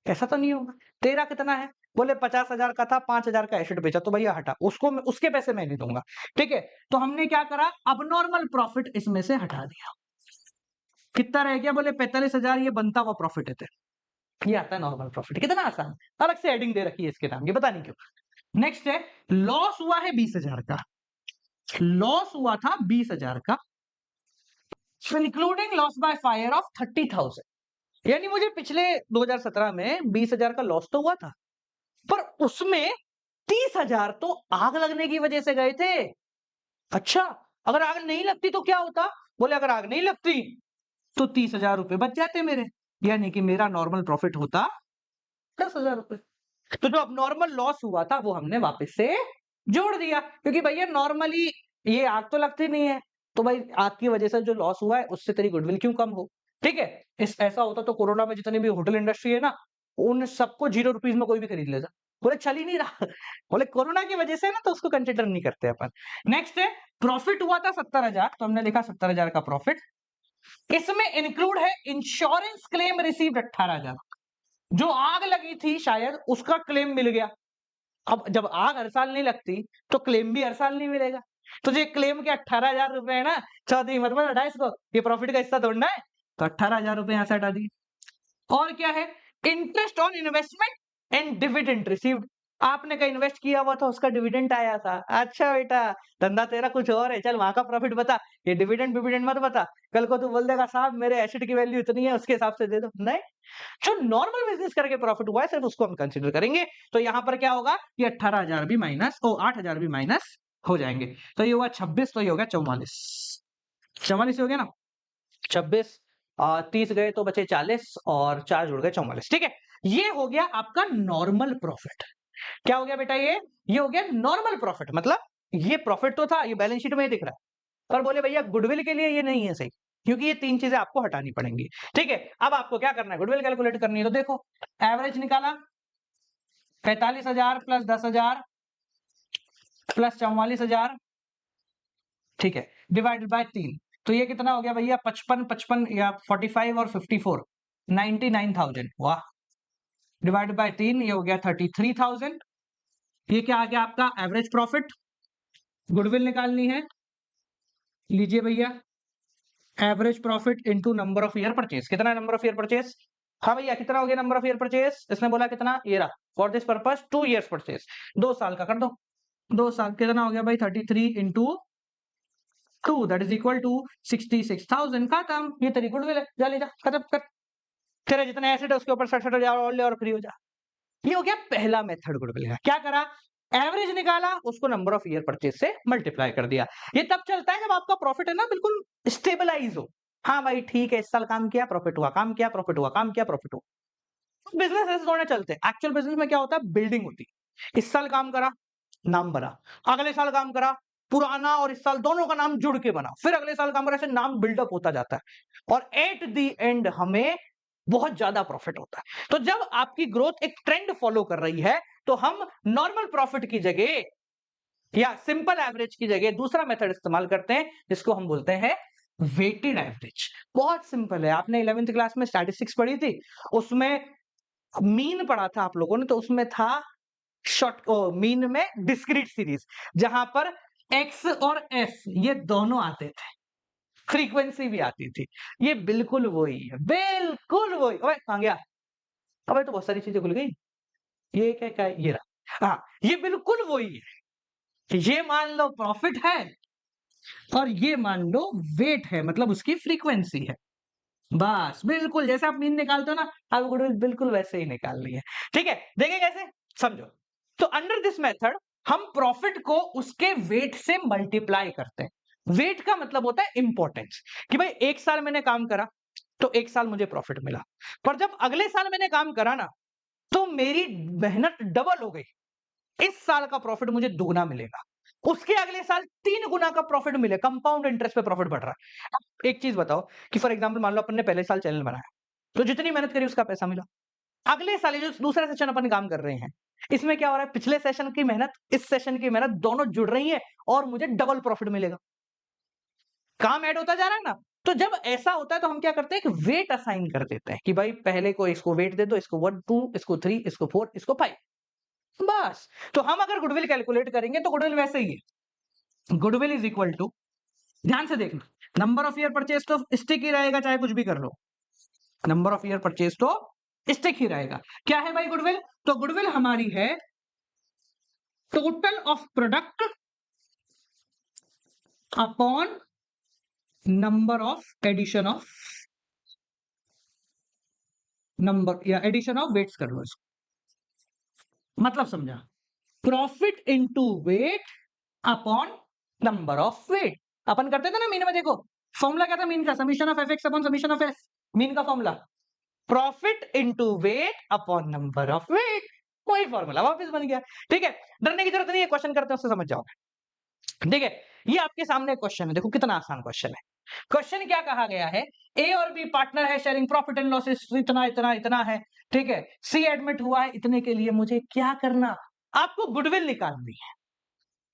ऐसा तो नहीं होगा। तेरा कितना है? बोले 50,000 का था, 5,000 का एसिड बेचा, तो भैया हटा उसको, उसके पैसे मैं नहीं दूंगा, ठीक है। तो हमने क्या करा, अब नॉर्मल प्रॉफिट इसमें से हटा दिया। कितना रह गया? बोले 45,000, ये बनता हुआ प्रॉफिट है तेरा, ये आता है नॉर्मल प्रॉफिट। कितना आसान, अलग से हेडिंग दे रखी है इसके नाम, ये पता नहीं क्यों। नेक्स्ट है लॉस हुआ है 20,000 का, लॉस हुआ था 20,000 का, including loss by fire of 30,000, यानी मुझे पिछले 2017 में 20,000 का लॉस तो हुआ था, पर उसमें 30,000 तो आग लगने की वजह से गए थे। अच्छा, अगर आग नहीं लगती तो क्या होता? बोले अगर आग नहीं लगती तो 30,000 रुपए बच जाते मेरे, यानी कि मेरा नॉर्मल प्रॉफिट होता 10,000 रुपए। तो जो अब नॉर्मल लॉस हुआ था वो हमने वापस से जोड़ दिया, क्योंकि भैया नॉर्मली ये आग तो लगती नहीं है, तो भाई आग की वजह से जो लॉस हुआ है उससे तेरी गुडविल क्यों कम हो, ठीक है। इस ऐसा होता तो कोरोना में जितनी भी होटल इंडस्ट्री है ना, उन सबको 0 रुपीज में कोई भी खरीद लेता। बोले चल ही नहीं रहा, बोले कोरोना की वजह से ना, तो उसको कंसिडर नहीं करते अपन। नेक्स्ट है प्रॉफिट हुआ था 70,000, तो हमने लिखा 70,000 का प्रॉफिट, इसमें इंक्लूड है इंश्योरेंस क्लेम रिसीव्ड 18,000, जो आग लगी थी शायद उसका क्लेम मिल गया। अब जब आग हर साल नहीं लगती तो क्लेम भी हर साल नहीं मिलेगा, तो जो क्लेम के 18,000 रुपए है ना, चौधरी मत हटा इसको, ये प्रॉफिट का हिस्सा तोड़ना है, तो 18,000 रुपए यहां से हटा दिए। और क्या है? Interest on investment and dividend received, आपने कहीं इन्वेस्ट किया हुआ था उसका डिविडेंड आया था। अच्छा बेटा, धंधा तेरा कुछ और है, चल वहां का प्रॉफिट बता, ये डिविडेंड डिविडेंड मत बता, कल को तू बोल देगा साहब मेरे एसेट की वैल्यू इतनी है उसके हिसाब से दे दो। नहीं, जो नॉर्मल बिजनेस करके प्रॉफिट हुआ है सिर्फ उसको हम कंसीडर करेंगे। तो यहां पर क्या होगा, ये 18,000 भी माइनस, 8,000 भी माइनस हो जाएंगे। तो ये हुआ 26, तो ये हो गया 44। 44 हो गया ना, 26 30 गए तो बचे 40 और 4 जुड़ गए 44। ठीक है, ये हो गया आपका नॉर्मल प्रॉफिट। क्या हो गया बेटा, ये हो गया नॉर्मल प्रॉफिट। मतलब ये प्रॉफिट तो था, ये बैलेंस शीट में ही दिख रहा है, पर बोले भैया गुडविल के लिए ये नहीं है सही, क्योंकि ये 3 चीजें आपको हटानी पड़ेंगी। ठीक है, अब आपको क्या करना है, गुडविल कैलकुलेट करनी है। तो देखो, एवरेज निकाला 45,000 प्लस 10,000 प्लस 44,000, ठीक है, डिवाइडेड बाय 3। तो ये कितना हो गया भैया, 55 या 45 और 54, 99,000। वाह, डिवाइडेड बाय 3, ये हो गया 33,000। ये क्या आ गया आपका एवरेज प्रॉफिट। गुडविल निकालनी है, लीजिए भैया, average profit into number of year purchase. कितना नंबर ऑफ ईयर परचेज, हाँ भैया कितना हो गया नंबर ऑफ ईयर परचेज, इसने बोला कितना, ये रहा, for this purpose 2 years purchase, 2 साल का कर दो, 2 साल कितना हो गया भाई, 33 into 2 that is equal to 66,000। खत्म, ये तेरी गुडविल है, जा ले जा, खत्म कर, तेरे जितने एसेट है उसके ऊपर 67,000 और ले और फ्री हो जा। ये हो गया पहला मेथड गुडविल का। क्या करा, एवरेज निकाला, उसको नंबर ऑफ ईयर परचेज से मल्टीप्लाई कर दिया। ये तब चलता है जब आपका प्रॉफिट है ना बिल्कुल स्टेबलाइज हो। हाँ भाई ठीक है, इस साल काम किया प्रॉफिट हुआ, काम किया प्रॉफिट हुआ, काम किया प्रॉफिट हुआ। बिजनेस ऐसे थोड़े चलते हैं। एक्चुअल बिजनेस में क्या होता है, बिल्डिंग होती है। इस साल काम करा, नाम बना, अगले साल काम करा, पुराना और इस साल दोनों का नाम जुड़ के बना, फिर अगले साल काम करा, ऐसे नाम बिल्डअप होता जाता है और एट द एंड हमें बहुत ज्यादा प्रॉफिट होता है। तो जब आपकी ग्रोथ एक ट्रेंड फॉलो कर रही है, तो हम नॉर्मल प्रॉफिट की जगह या सिंपल एवरेज की जगह दूसरा मेथड इस्तेमाल करते हैं, जिसको हम बोलते हैं वेटेड एवरेज। बहुत सिंपल है, आपने 11th क्लास में स्टैटिस्टिक्स पढ़ी थी, उसमें मीन पढ़ा था आप लोगों ने, तो उसमें था शॉर्ट मीन में डिस्क्रीट सीरीज, जहां पर एक्स और एफ ये दोनों आते थे, फ्रीक्वेंसी भी आती थी। ये बिल्कुल वही है, बिल्कुल वही। अबे कहां गया, अबे तो बहुत सारी चीजें खुल गई। ये क्या क्या है? ये रहा, हाँ ये बिल्कुल वही है। ये मान लो प्रॉफिट है और ये मान लो वेट है, मतलब उसकी फ्रीक्वेंसी है। बस बिल्कुल जैसे आप मीन निकालते हो ना, आप गुडविल बिल्कुल वैसे ही निकालनी है। ठीक है, देखें कैसे, समझो। तो अंडर दिस मेथड हम प्रॉफिट को उसके वेट से मल्टीप्लाई करते हैं। वेट का मतलब होता है इंपॉर्टेंस, कि भाई एक साल मैंने काम करा तो एक साल मुझे प्रॉफिट मिला, पर जब अगले साल मैंने काम करा ना, तो मेरी मेहनत डबल हो गई, इस साल का प्रॉफिट मुझे दुगना मिलेगा, उसके अगले साल 3 गुना का प्रॉफिट मिले, कंपाउंड इंटरेस्ट पे प्रॉफिट बढ़ रहा है। अब एक चीज बताओ कि फॉर एग्जांपल मान लो अपन ने पहले साल चैनल बनाया, तो जितनी मेहनत करी उसका पैसा मिला। अगले साल ये जो दूसरा सेशन अपन काम कर रहे हैं, इसमें क्या हो रहा है, पिछले सेशन की मेहनत इस सेशन की मेहनत दोनों जुड़ रही है और मुझे डबल प्रॉफिट मिलेगा। काम ऐड होता जा रहा है ना। तो जब ऐसा होता है तो हम क्या करते हैं, एक वेट असाइन कर देते हैं कि भाई पहले को इसको वेट दे दो, इसको 1 2, इसको 3, इसको 4, इसको 5, बस। तो हम अगर गुडविल कैलकुलेट करेंगे तो गुडविल वैसे ही है, गुडविल इज इक्वल टू, ध्यान से देखना, नंबर ऑफ ईयर परचेज तो स्टिक ही रहेगा चाहे कुछ भी कर लो, नंबर ऑफ ईयर परचेज तो स्टिक ही रहेगा। क्या है भाई गुडविल, तो गुडविल हमारी है total of product upon number of addition of number या एडिशन ऑफ वेट्स कर लो इसको। मतलब समझा, profit into weight upon number of weight. अपन करते थे ना मीन में, देखो फॉर्मूला क्या था मीन का, summation of F X upon summation of F, mean का formula profit into weight upon number of weight, वही फॉर्मूला वापस बन गया। ठीक है, डरने की जरूरत नहीं है, क्वेश्चन करते हैं उससे समझ जाओगे। ठीक है, ये आपके सामने क्वेश्चन है, देखो कितना आसान क्वेश्चन है। क्वेश्चन क्या कहा गया है, ए और बी पार्टनर है, शेयरिंग प्रॉफिट एंड लॉसेस इतना इतना इतना है। ठीक है, सी एडमिट हुआ है इतने के लिए, मुझे क्या करना, आपको गुडविल निकालनी है।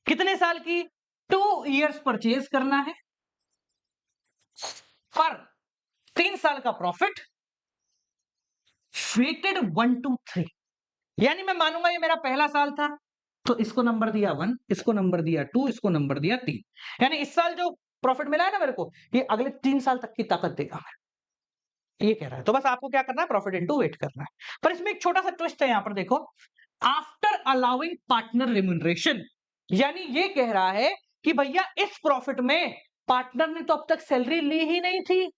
कितने साल की, 2 इयर्स परचेज करना है, पर 3 साल का प्रॉफिट, वेटेड 1 2 3। यानी मैं मानूंगा ये मेरा पहला साल था, तो इसको नंबर दिया 1, इसको नंबर दिया 2, इसको नंबर दिया 3। यानी इस साल जो प्रॉफिट मिला है ना मेरे को, ये अगले 3 साल तक की ताकत देगा मैं, ये कह रहा है। तो बस आपको क्या करना है, प्रॉफिट इनटू वेट करना है। पर इसमें एक छोटा सा ट्विस्ट है, यहां पर देखो, आफ्टर अलाउइंग पार्टनर रिम्यूनरेशन, यानी ये कह रहा है कि भैया इस प्रॉफिट में पार्टनर ने तो अब तक सैलरी ली ही नहीं थी,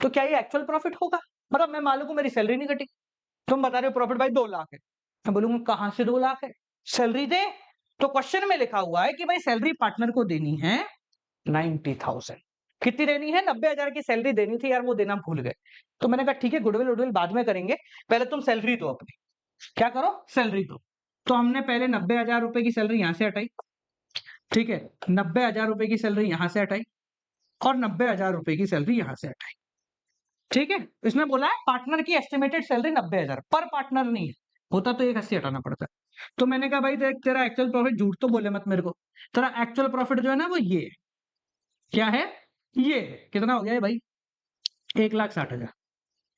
तो क्या ये एक्चुअल प्रॉफिट होगा। मतलब मैं मालूम को मेरी सैलरी नहीं कटी, तुम बता रहे हो प्रॉफिट भाई 2 लाख है, मैं बोलूंगा कहां से 2 लाख है, सैलरी दे, तो क्वेश्चन में लिखा हुआ है कि भाई सैलरी पार्टनर को देनी है 90,000। कितनी देनी है? 90,000 की सैलरी देनी थी यार, वो देना भूल गए। तो मैंने कहा ठीक है, गुडविल वुडविल बाद में करेंगे, पहले तुम सैलरी दो अपनी। क्या करो? सैलरी दो। तो हमने पहले 90,000 रुपए की सैलरी यहां से हटाई, ठीक है, 90,000 रुपए की सैलरी यहां से हटाई और 90,000 रुपए की सैलरी यहां से हटाई, ठीक है। इसमें बोला है पार्टनर की एस्टिमेटेड सैलरी 90,000 पर पार्टनर नहीं है, होता तो 180 हटाना पड़ता। तो मैंने कहा भाई देख, तेरा एक्चुअल प्रॉफिट, झूठ तो बोले मत मेरे को, तेरा एक्चुअल प्रॉफिट जो है ना वो ये है। क्या है? ये है। कितना हो गया है भाई? 1,60,000।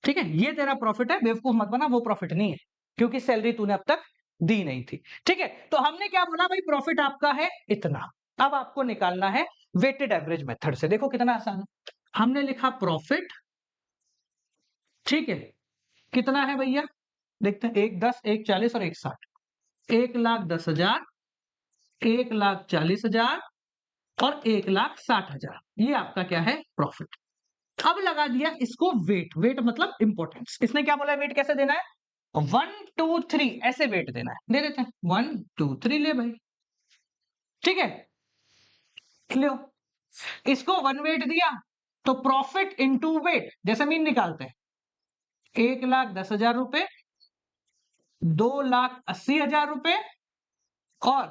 ठीक है, ये तेरा प्रॉफिट है, बेवकूफ मत बना, वो प्रॉफिट नहीं है क्योंकि सैलरी तूने अब तक दी नहीं थी। ठीक है, तो हमने क्या बोला भाई, प्रॉफिट आपका है इतना। अब आपको निकालना है वेटेड एवरेज मेथड से। देखो कितना आसान है, हमने लिखा प्रॉफिट, ठीक है, कितना है भैया, देखते हैं, 1,10, 1,40 और 1,60, 1,10,000, 1,40,000 और 1,60,000, ये आपका क्या है? प्रॉफिट। अब लगा दिया इसको वेट, वेट मतलब इंपॉर्टेंस। इसने क्या बोला, वेट कैसे देना है? 1 2 3 ऐसे वेट देना है, दे देते हैं 1 2 3 ले भाई, ठीक है, लो, इसको 1 वेट दिया तो प्रॉफिट इनटू वेट जैसे मीन निकालते हैं, 1,10,000 रुपए, 2,80,000 रुपए और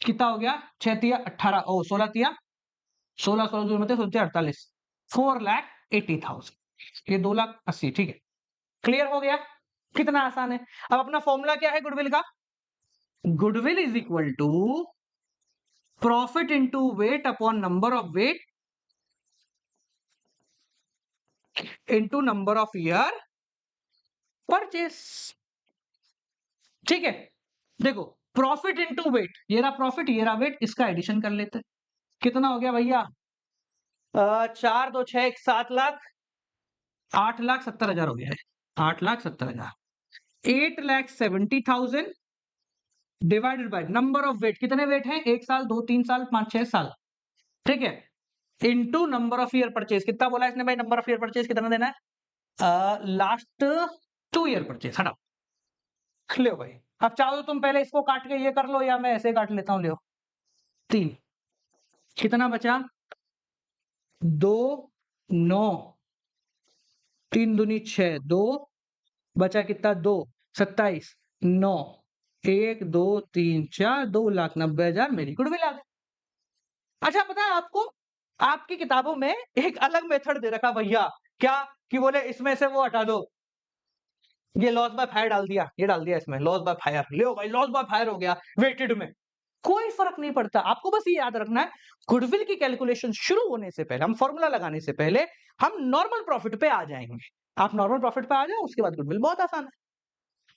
कितना हो गया, 6 तिया 18, ओ 16 तिया 16 16 मतलब 48, 4,80,000, ये 2,80,000, ठीक है, क्लियर हो गया? कितना आसान है। अब अपना फॉर्मूला क्या है गुडविल का? Goodwill is equal to profit into weight upon number of weight into number of year purchase. ठीक है, देखो, प्रॉफिट इंटू वेट, ये रहा प्रॉफिट, ये रहा वेट, इसका एडिशन कर लेते हैं। कितना हो गया भैया? 4 2 6 7 लाख, 8,70,000 हो गया है, 8,70,000, 8,70,000 divided by number of weight, कितने वेट हैं? 1 साल, 2 3 साल, 5 6 साल, ठीक है, into number of year purchase. कितना बोला इसने भाई, नंबर ऑफ ईयर परचेज कितना देना है? लास्ट 2 ईयर परचेज, हटाओ, लो भाई। अब चाहो तो तुम पहले इसको काट के ये कर लो, या मैं ऐसे काट लेता हूं, लो 3, कितना बचा? 2 9, 3 दूनी 6, 2 बचा कितना? 2 27, 9, 1 2 3 4, 2,90,000 मेरी गुडविल आ गई। अच्छा पता है आपको, आपकी किताबों में एक अलग मेथड दे रखा भैया, क्या कि बोले इसमें से वो हटा दो, ये लॉस बाय फायर डाल दिया, ये डाल दिया इसमें लॉस बाय फायर, लो भाई लॉस बाय फायर हो गया वेटेड में। कोई फर्क नहीं पड़ता, आपको बस ये याद रखना है, गुडविल की कैलकुलेशन शुरू होने से पहले, हम फॉर्मूला लगाने से पहले हम नॉर्मल प्रॉफिट पे आ जाएंगे। आप नॉर्मल प्रॉफिट पे आ जाओ, उसके बाद गुडविल, बहुत आसान है।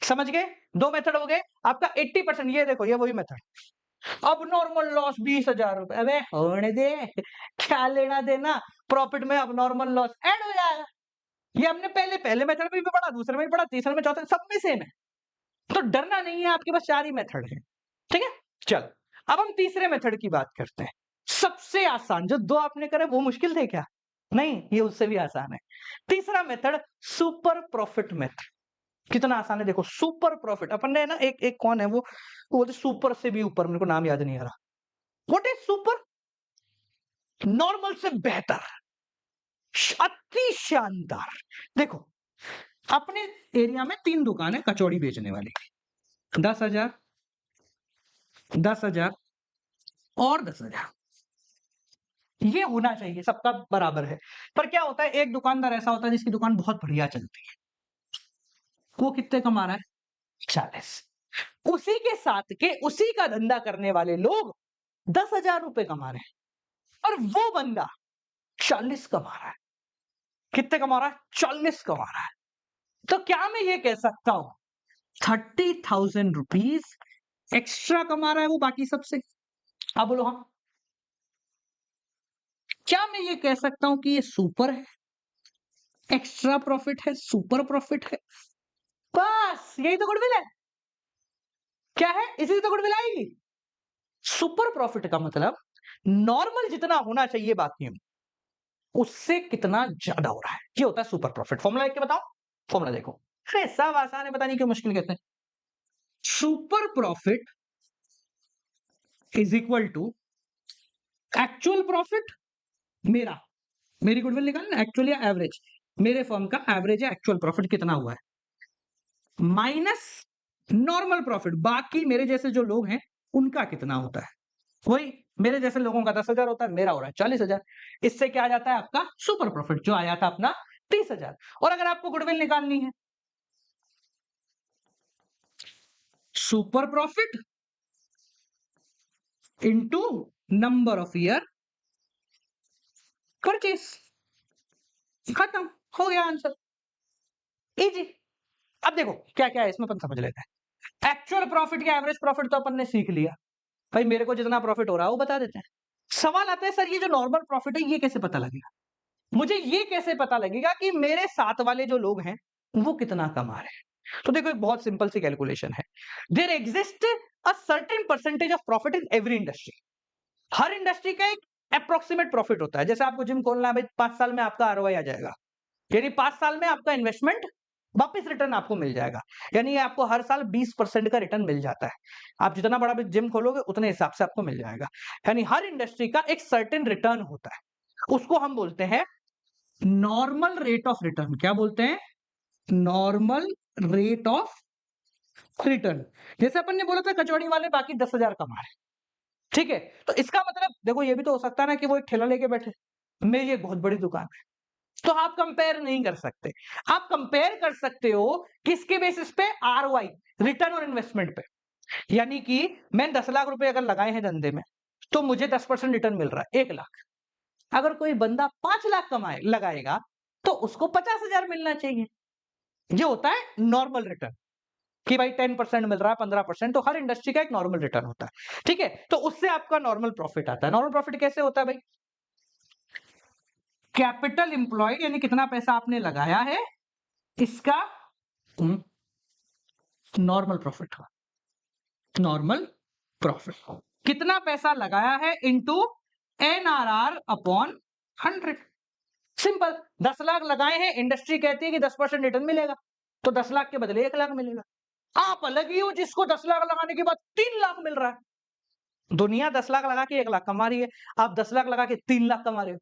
समझ गए? 2 मेथड हो गए आपका 80%, ये देखो ये वही मेथड। अब नॉर्मल लॉस 20,000 रुपए, अबे होने दे, क्या लेना देना, प्रॉफिट में अब नॉर्मल लॉस ऐड हो जाएगा। ये हमने पहले पहले मेथड में भी पढ़ा, दूसरे में भी पढ़ा, तीसरे में, चौथे, सब में सेम है। तो डरना नहीं है, आपके पास 4 ही मेथड है, ठीक है। चल, अब हम तीसरे मेथड की बात करते हैं, सबसे आसान। जो 2 आपने करे वो मुश्किल थे क्या? नहीं, ये उससे भी आसान है। तीसरा मेथड सुपर प्रॉफिट मेथड। कितना आसान है देखो, सुपर प्रॉफिट अपन ने ना, एक एक कौन है वो बोलते सुपर से भी ऊपर, मेरे को नाम याद नहीं आ रहा। What is super? नॉर्मल से बेहतर, अति शानदार। देखो, अपने एरिया में 3 दुकान है कचौड़ी बेचने वाली, 10,000, 10,000 और 10,000, ये होना चाहिए, सबका बराबर है। पर क्या होता है, एक दुकानदार ऐसा होता है जिसकी दुकान बहुत बढ़िया चलती है, वो कितने कमा रहा है? 40। उसी के साथ के उसी का धंधा करने वाले लोग 10,000 रुपए कमा रहे हैं, और वो बंदा 40 कमा रहा है। कितने कमा रहा है? 40 कमा रहा है। तो क्या मैं ये कह सकता हूं 30,000 रुपीज एक्स्ट्रा कमा रहा है वो बाकी सबसे? अब बोलो हाँ, क्या मैं ये कह सकता हूं कि ये सुपर है, एक्स्ट्रा प्रॉफिट है, सुपर प्रॉफिट है? बस यही तो गुडविल है। क्या है? इसी तो गुडविल आएगी। सुपर प्रॉफिट का मतलब नॉर्मल जितना होना चाहिए बाकियों उससे कितना ज्यादा हो रहा है, ये होता है सुपर प्रॉफिट। फॉर्मूला देख के बताओ, फॉर्मूला देखो, अरे सब आसान है, पता नहीं क्यों मुश्किल कहते हैं। Super profit is equal to actual profit मेरी गुडविल निकालना एक्चुअल या एवरेज, मेरे फर्म का एवरेज या एक्चुअल प्रॉफिट कितना हुआ है, माइनस नॉर्मल प्रॉफिट, बाकी मेरे जैसे जो लोग हैं उनका कितना होता है। वही मेरे जैसे लोगों का 10,000 होता है, मेरा हो रहा है 40,000। इससे क्या आ जाता है आपका सुपर प्रॉफिट, जो आया था अपना 30,000। और अगर आपको गुडविल निकालनी है, super profit into number of year purchase, खत्म, हो गया आंसर, इजी। अब देखो क्या क्या है इसमें, अपन समझ लेते हैं। एक्चुअल प्रॉफिट या एवरेज प्रॉफिट तो अपन ने सीख लिया, भाई मेरे को जितना प्रॉफिट हो रहा है वो बता देते हैं। सवाल आता है सर ये जो नॉर्मल प्रॉफिट है ये कैसे पता लगेगा, मुझे ये कैसे पता लगेगा कि मेरे साथ वाले जो लोग हैं वो कितना कमा रहे हैं। तो देखो एक बहुत सिंपल सी कैलकुलेशन है, there exist a certain percentage of profit in every industry. हर इंडस्ट्री का एक अप्रोक्सीमेट प्रॉफिट होता है। जैसे आपको जिम खोलना है भाई, 5 साल में आपका आरओआई आ जाएगा, यानी 5 साल में आपका इन्वेस्टमेंट वापस रिटर्न आपको मिल जाएगा, यानी आपको हर साल 20% का रिटर्न मिल जाता है। आप जितना बड़ा भी जिम खोलोगे उतने हिसाब से आपको मिल जाएगा, यानी हर इंडस्ट्री का एक सर्टेन रिटर्न होता है, उसको हम बोलते हैं नॉर्मल रेट ऑफ रिटर्न। क्या बोलते हैं, नॉर्मल रेट ऑफ रिटर्न। जैसे अपन ने बोला था कचौड़ी वाले बाकी 10,000 कमा रहे, ठीक है, तो इसका मतलब देखो ये भी तो हो सकता है ना कि वो एक ठेला लेके बैठे, मेरी एक बहुत बड़ी दुकान है, तो आप कंपेयर नहीं कर सकते। आप कंपेयर कर सकते हो किसके बेसिस पे, आरओआई, रिटर्न और इन्वेस्टमेंट पे। यानी कि मैं 10 लाख रुपए अगर लगाए हैं धंधे में, तो मुझे 10% रिटर्न मिल रहा है 1 लाख। अगर कोई बंदा 5 लाख कमाए लगाएगा तो उसको 50,000 मिलना चाहिए। ये होता है नॉर्मल रिटर्न, कि भाई 10% मिल रहा है, 15%, तो हर इंडस्ट्री का एक नॉर्मल रिटर्न होता है, ठीक है। तो उससे आपका नॉर्मल प्रॉफिट आता है। नॉर्मल प्रॉफिट कैसे होता है भाई, कैपिटल इंप्लॉयड यानी कितना पैसा आपने लगाया है, इसका नॉर्मल प्रॉफिट, नॉर्मल प्रॉफिट कितना पैसा लगाया है into NRR upon 100। Simple, 10 lakh लगाए हैं, इंडस्ट्री कहती है कि 10% रिटर्न मिलेगा, तो 10 लाख के बदले 1 लाख मिलेगा। आप अलग ही हो जिसको 10 लाख लगाने के बाद 3 लाख मिल रहा है। दुनिया 10 लाख लगा के 1 लाख कमा रही है, आप 10 लाख लगा के 3 लाख कमा रहे हो,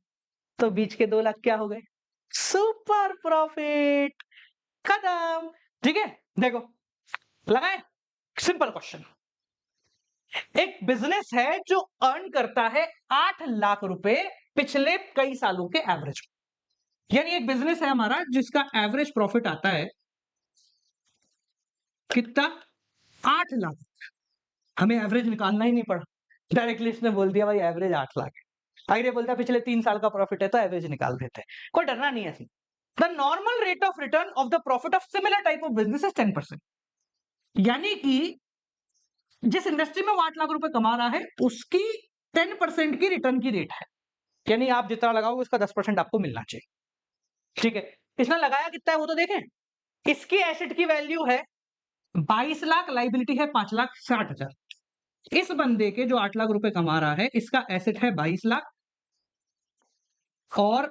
तो बीच के 2 लाख क्या हो गए, सुपर प्रॉफिट, खत्म। ठीक है, देखो लगाए, सिंपल क्वेश्चन। एक बिजनेस है जो अर्न करता है 8 लाख रुपए पिछले कई सालों के एवरेज, यानी एक बिजनेस है हमारा जिसका एवरेज प्रॉफिट आता है कितना, 8 लाख। हमें एवरेज निकालना ही नहीं पड़ा, डायरेक्टली इसने बोल दिया भाई एवरेज 8 लाख है। अगर ये बोलता है पिछले 3 साल का प्रॉफिट है तो एवरेज निकाल देते हैं, कोई डरना नहीं है। The normal rate of return of the profit of similar type of business is 10%, यानी कि जिस इंडस्ट्री में वो 8 लाख रुपए कमा रहा है उसकी 10% की रिटर्न की रेट है, यानी आप जितना लगाओगे उसका 10% आपको मिलना चाहिए। ठीक है, इसने लगाया कितना है वो तो देखें। इसकी एसेट की वैल्यू है 22 लाख, लाइबिलिटी है 5,60,000। इस बंदे के जो 8 लाख रुपए कमा रहा है इसका एसेट है 22 लाख, और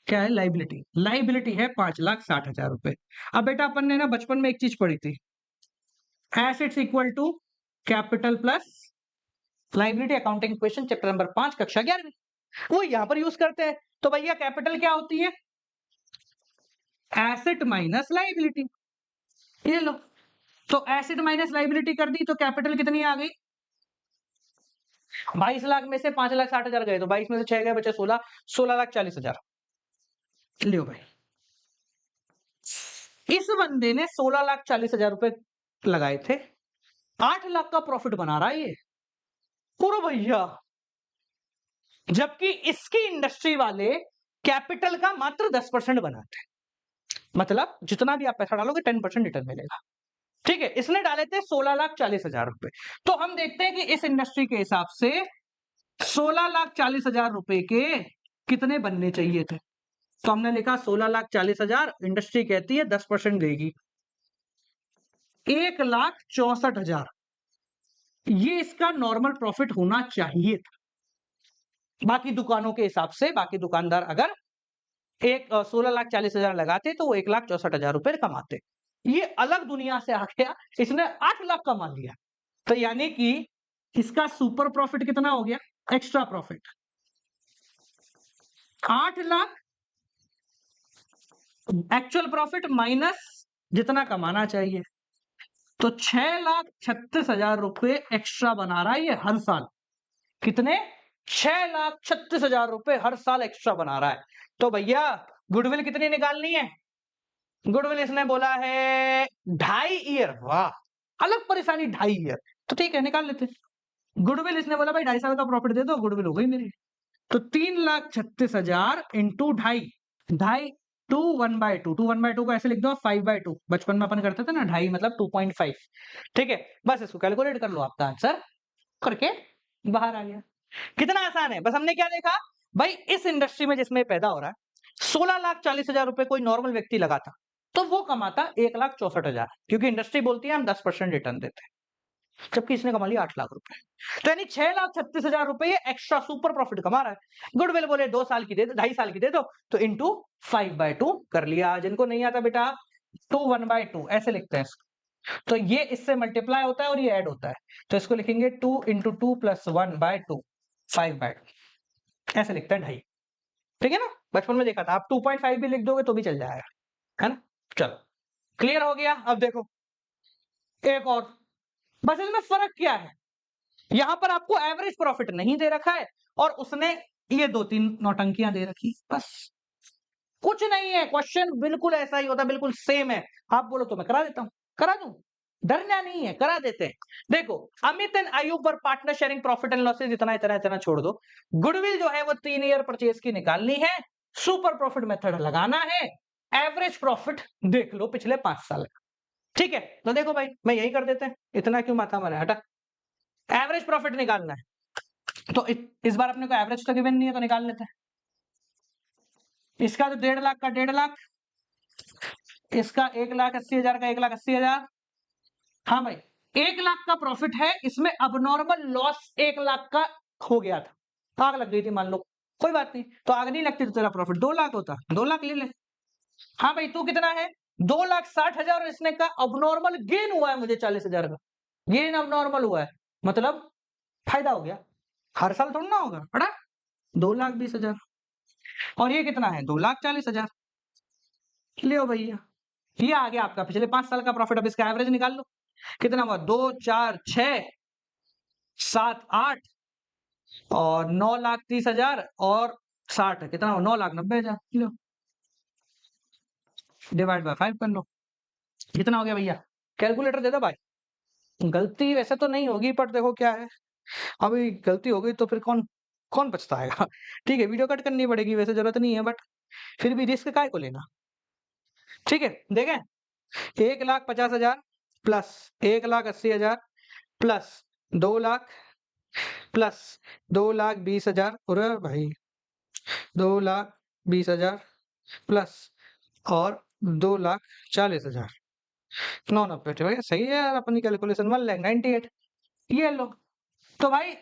क्या है, लाइबिलिटी, लाइबिलिटी है 5,60,000 रुपए। अब बेटा अपन ने ना बचपन में एक चीज पढ़ी थी, assets equal to capital plus liability, accounting question chapter number 5 कक्षा 11, वो यहां पर यूज करते हैं। तो भैया कैपिटल क्या होती है, एसेट माइनस लाइबिलिटी, ये लो। तो एसेट माइनस लाइबिलिटी कर दी तो कैपिटल कितनी आ गई, 22 लाख में से 5,60,000 गए तो 22 में से 6 गए, बचे 16, 16,40,000। लियो भाई, इस बंदे ने 16,40,000 रुपए लगाए थे, 8 लाख का प्रॉफिट बना रहा है ये पूरा भैया, जबकि इसकी इंडस्ट्री वाले कैपिटल का मात्र 10% बनाते हैं, मतलब जितना भी आप पैसा डालोगे 10% रिटर्न मिलेगा। ठीक है, इसने डाले थे 16,40,000 रुपए, तो हम देखते हैं कि इस इंडस्ट्री के हिसाब से 16,40,000 रुपए के कितने बनने चाहिए थे। तो हमने लिखा 16,40,000, इंडस्ट्री कहती है 10% देगी, 1,64,000 ये इसका नॉर्मल प्रॉफिट होना चाहिए था। बाकी दुकानों के हिसाब से बाकी दुकानदार अगर 16,40,000 लगाते तो वो 1,64,000 रुपए कमाते। ये अलग दुनिया से आ गया, इसने 8 लाख कमा लिया। तो यानी कि इसका सुपर प्रॉफिट कितना हो गया, extra profit 8 lakh, actual profit minus जितना कमाना चाहिए, तो 6,36,000 रुपए एक्स्ट्रा बना रहा है ये हर साल। कितने? 6,36,000 रुपए हर साल एक्स्ट्रा बना रहा है। तो भैया गुडविल कितनी निकालनी है? गुडविल इसने बोला है 2.5 ईयर। वाह, अलग परेशानी 2.5 ईयर। तो ठीक है, निकाल लेते। गुडविल इसने बोला भाई 2.5 साल का प्रॉफिट दे दो, गुडविल हो गई मेरी। तो 3,36,000 इंटू 2.5, 2.5 टू 1/2, 1/2 को ऐसे लिख दो 5/2। बचपन में अपन करते थे ना, 2.5 मतलब 2.5। ठीक है, बस इसको कैलकुलेट कर लो, आपका आंसर करके बाहर आ गया। कितना आसान है। बस हमने क्या देखा भाई, इस इंडस्ट्री में जिसमें पैदा हो रहा है 16,40,000 रुपए कोई नॉर्मल व्यक्ति लगाता तो वो कमाता 1,64,000, क्योंकि इंडस्ट्री बोलती है हम 10% रिटर्न देते हैं, जबकि इसने कमा लिया 8 लाख रुपए। तो यानी 6,36,000 रुपए ये एक्स्ट्रा सुपर प्रॉफिट कमा रहा है। गुडविल बोले 2 साल की दे दो, 2.5 साल की दे दो, तो इंटू 5/2 कर लिया। जिनको नहीं आता बेटा 2 1/2 ऐसे लिखते हैं इसको। तो ये इससे मल्टीप्लाई होता है और ये ऐड होता है, तो इसको लिखेंगे 2 इंटू 2 प्लस 1/2 5/2 ऐसे लिखते हैं 2.5। ठीक है ना, बचपन में देखा था। आप 2.5 भी लिख दोगे तो भी चल जाएगा, है ना। चलो क्लियर हो गया। अब देखो एक और, बस इसमें फर्क क्या है, यहां पर आपको एवरेज प्रॉफिट नहीं दे रखा है और उसने ये 2-3 नौटंकियां दे रखी, बस कुछ नहीं है। क्वेश्चन बिल्कुल ऐसा ही होता, बिल्कुल सेम है। आप बोलो तो मैं करा देता हूं, करा दूं, डरना नहीं है, करा देते हैं। देखो अमित एंड आयुब पर partner sharing profit and losses, इतना इतना इतना छोड़ दो। गुडविल जो है वो 3 ईयर परचेज की निकालनी है, सुपर प्रॉफिट मेथड लगाना है, एवरेज प्रॉफिट देख लो पिछले 5 साल का। ठीक है, तो देखो भाई मैं यही कर देते हैं, इतना क्यों माथा मारा, हटा। एवरेज प्रॉफिट निकालना है, तो इस बार अपने को एवरेज तो गिवन नहीं है, तो निकाल लेते हैं। इसका तो 1.5 लाख का 1.5 लाख, इसका 1,80,000 का 1,80,000। हाँ भाई 1 लाख का प्रॉफिट है, इसमें अबनॉर्मल लॉस 1 लाख का हो गया था, आग लग गई थी मान लो, कोई बात नहीं, तो आग नहीं लगती तो तेरा प्रॉफिट 2 लाख होता, 2 लाख ले ले। हाँ भाई तू कितना है, 2,60,000 और इसने का अबनॉर्मल गेन हुआ है मुझे 40,000 का, गेन अबनॉर्मल हुआ है, मतलब फायदा हो गया, हर साल थोड़ा ना होगा बड़ा। 2,20,000 और ये कितना है 2,40,000। लियो भैया, ये आ गया आपका पिछले 5 साल का प्रॉफिट। अब इसका एवरेज निकाल लो, कितना हुआ 2 4 6 7 8 और 9,30,000 और 60, कितना हुआ 9,90,000। लो डिवाइड बाय 5 कर लो, कितना हो गया भैया, कैलकुलेटर दे दो भाई। गलती वैसे तो नहीं होगी, पर देखो क्या है, अभी गलती हो गई तो फिर कौन कौन पछताएगा। ठीक है, वीडियो कट करनी पड़ेगी, वैसे जरूरत नहीं है, बट फिर भी रिस्क काय को लेना। ठीक है देखें, 1,50,000 प्लस 1,80,000 प्लस 2 लाख प्लस 2,20,000, अरे भाई 2,20,000 प्लस और 2,40,000, 990 भैया सही है यार अपनी कैलकुलेशन, 1,98,000 ये लो। तो भाई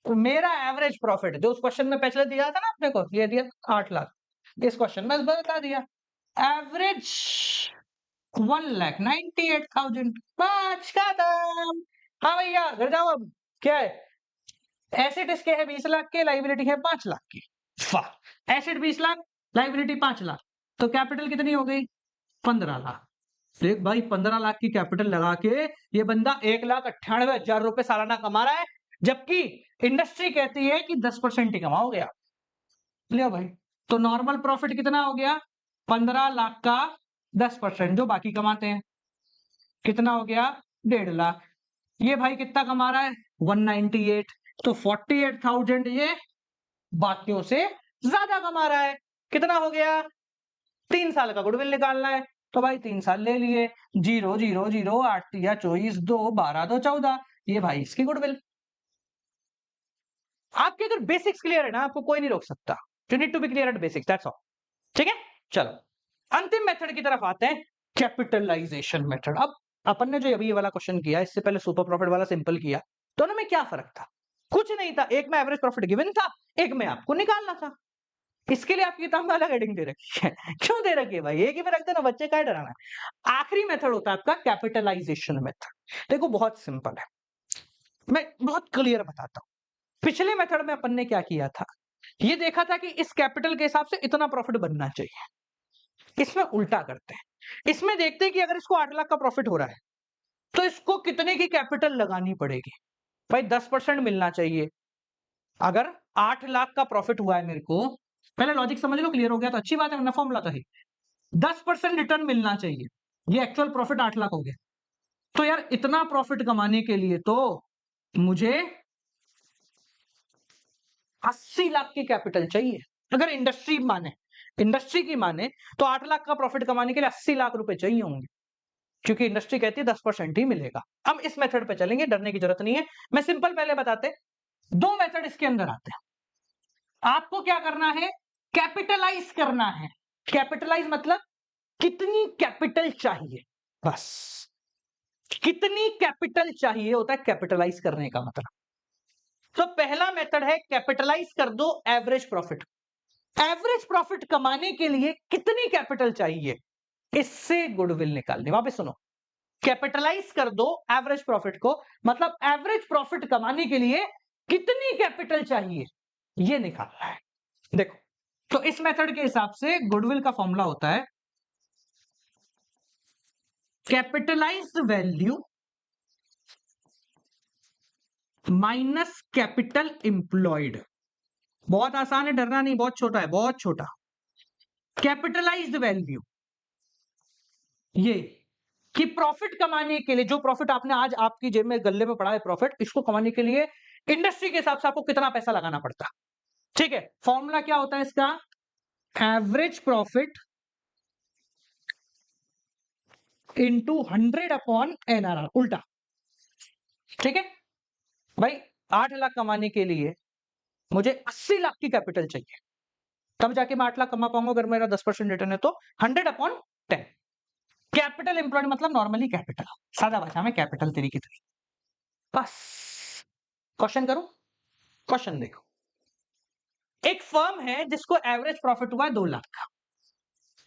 मेरा एवरेज प्रॉफिट जो उस क्वेश्चन में पहले दिया था ना अपने को, ये दिया 8 लाख, इस क्वेश्चन में बता दिया एवरेज 1,98,000, बस खत्म। हाँ भैया घर जाओ अब। क्या है, एसेट इसके है 20 लाख के, लाइबिलिटी है 5 लाख की। वाह, एसेट 20 लाख, लाइबिलिटी 5 लाख, तो कैपिटल कितनी हो गई 15 लाख। देख भाई 15 लाख की कैपिटल लगा के ये बंदा 1,98,000 रुपए सालाना कमा रहा है, जबकि इंडस्ट्री कहती है कि 10% ही कमाओगे आप। लियो भाई, तो नॉर्मल प्रॉफिट कितना हो गया 15 लाख का 10% जो बाकी कमाते हैं, कितना हो गया 1.5 लाख। ये भाई कितना कमा रहा है 198, तो 48,000 ये बाकियों से ज्यादा कमा रहा है। कितना हो गया, 3 साल का गुडविल निकालना है, तो भाई 3 साल ले लिए, 0 0 0 8 3 24 2 12 2 14, ये भाई इसकी गुडविल। आपके अगर बेसिक्स क्लियर है ना, आपको कोई नहीं रोक सकता। You need to be clear at basics, that's all. ठीक है, चलो अंतिम मेथड की तरफ आते हैं, कैपिटलाइजेशन मेथड। अब अपन ने जो अभी ये वाला क्वेश्चन किया, इससे पहले सुपर प्रॉफिट वाला सिंपल किया, दोनों में क्या फर्क था, कुछ नहीं था। एक में एवरेज प्रॉफिट गिवन था, एक में आपको निकालना था। इसके लिए आपकी किताब में अलग हेडिंग दे रखी है। क्यों दे रखी है भाई, एक ही में रख देना, बच्चे क्या डराना है। आखिरी मेथड होता है आपका कैपिटलाइजेशन मेथड। देखो बहुत सिंपल है, मैं बहुत क्लियर बताता हूं। पिछले मेथड में अपन ने क्या किया था, ये देखा था कि इस कैपिटल के हिसाब से इतना प्रॉफिट बनना चाहिए। इसमें उल्टा करते हैं, इसमें देखते हैं कि अगर इसको 8 लाख का प्रॉफिट हो रहा है तो इसको कितने की कैपिटल लगानी पड़ेगी। भाई 10% मिलना चाहिए। अगर 8 लाख का प्रॉफिट हुआ है मेरे को, पहले लॉजिक समझ लो, क्लियर हो गया तो अच्छी बात है, वरना फॉर्मूला तो है 10% रिटर्न मिलना चाहिए। ये एक्चुअल प्रॉफिट 8 लाख हो गया। तो यार इतना प्रॉफिट कमाने के लिए तो मुझे 80 लाख की कैपिटल चाहिए। अगर इंडस्ट्री की माने तो 8 लाख का प्रॉफिट कमाने के लिए 80 लाख रुपए चाहिए होंगे, क्योंकि इंडस्ट्री कहती है 10% ही मिलेगा। हम इस मेथड पे चलेंगे, डरने की जरूरत नहीं है। मैं सिंपल पहले बताते, दो मेथड इसके अंदर आते हैं। आपको क्या करना है, कैपिटलाइज करना है। कैपिटलाइज मतलब कितनी कैपिटल चाहिए, बस कितनी कैपिटल चाहिए होता है कैपिटलाइज करने का मतलब। तो पहला मेथड है कैपिटलाइज कर दो एवरेज प्रॉफिट। एवरेज प्रॉफिट कमाने के लिए कितनी कैपिटल चाहिए, इससे गुडविल निकालने। वापस सुनो, कैपिटलाइज कर दो एवरेज प्रॉफिट को, मतलब एवरेज प्रॉफिट कमाने के लिए कितनी कैपिटल चाहिए, ये निकालना है। देखो, तो इस मेथड के हिसाब से गुडविल का फॉर्मूला होता है capitalised value minus capital employed. बहुत आसान है, डरना नहीं, बहुत छोटा है, बहुत छोटा। कैपिटलाइज्ड वैल्यू ये कि प्रॉफिट कमाने के लिए, जो प्रॉफिट आपने आज आपकी जेब में गल्ले में पड़ा है प्रॉफिट, इसको कमाने के लिए इंडस्ट्री के हिसाब से आपको कितना पैसा लगाना पड़ता। ठीक है, फॉर्मूला क्या होता है इसका, average profit into 100 upon NRR, उल्टा। ठीक है भाई, 8 लाख कमाने के लिए मुझे 80 लाख की कैपिटल चाहिए, तब जाके मैं 8 लाख कमा पाऊंगा। अगर मेरा 10% रिटर्न है तो 100/10। कैपिटल एम्प्लॉयड मतलब नॉर्मली कैपिटल, सादा भाषा में कैपिटल तेरी की तरह। बस क्वेश्चन करूं, क्वेश्चन देखो। एक फर्म है जिसको एवरेज प्रॉफिट हुआ है 2 लाख का।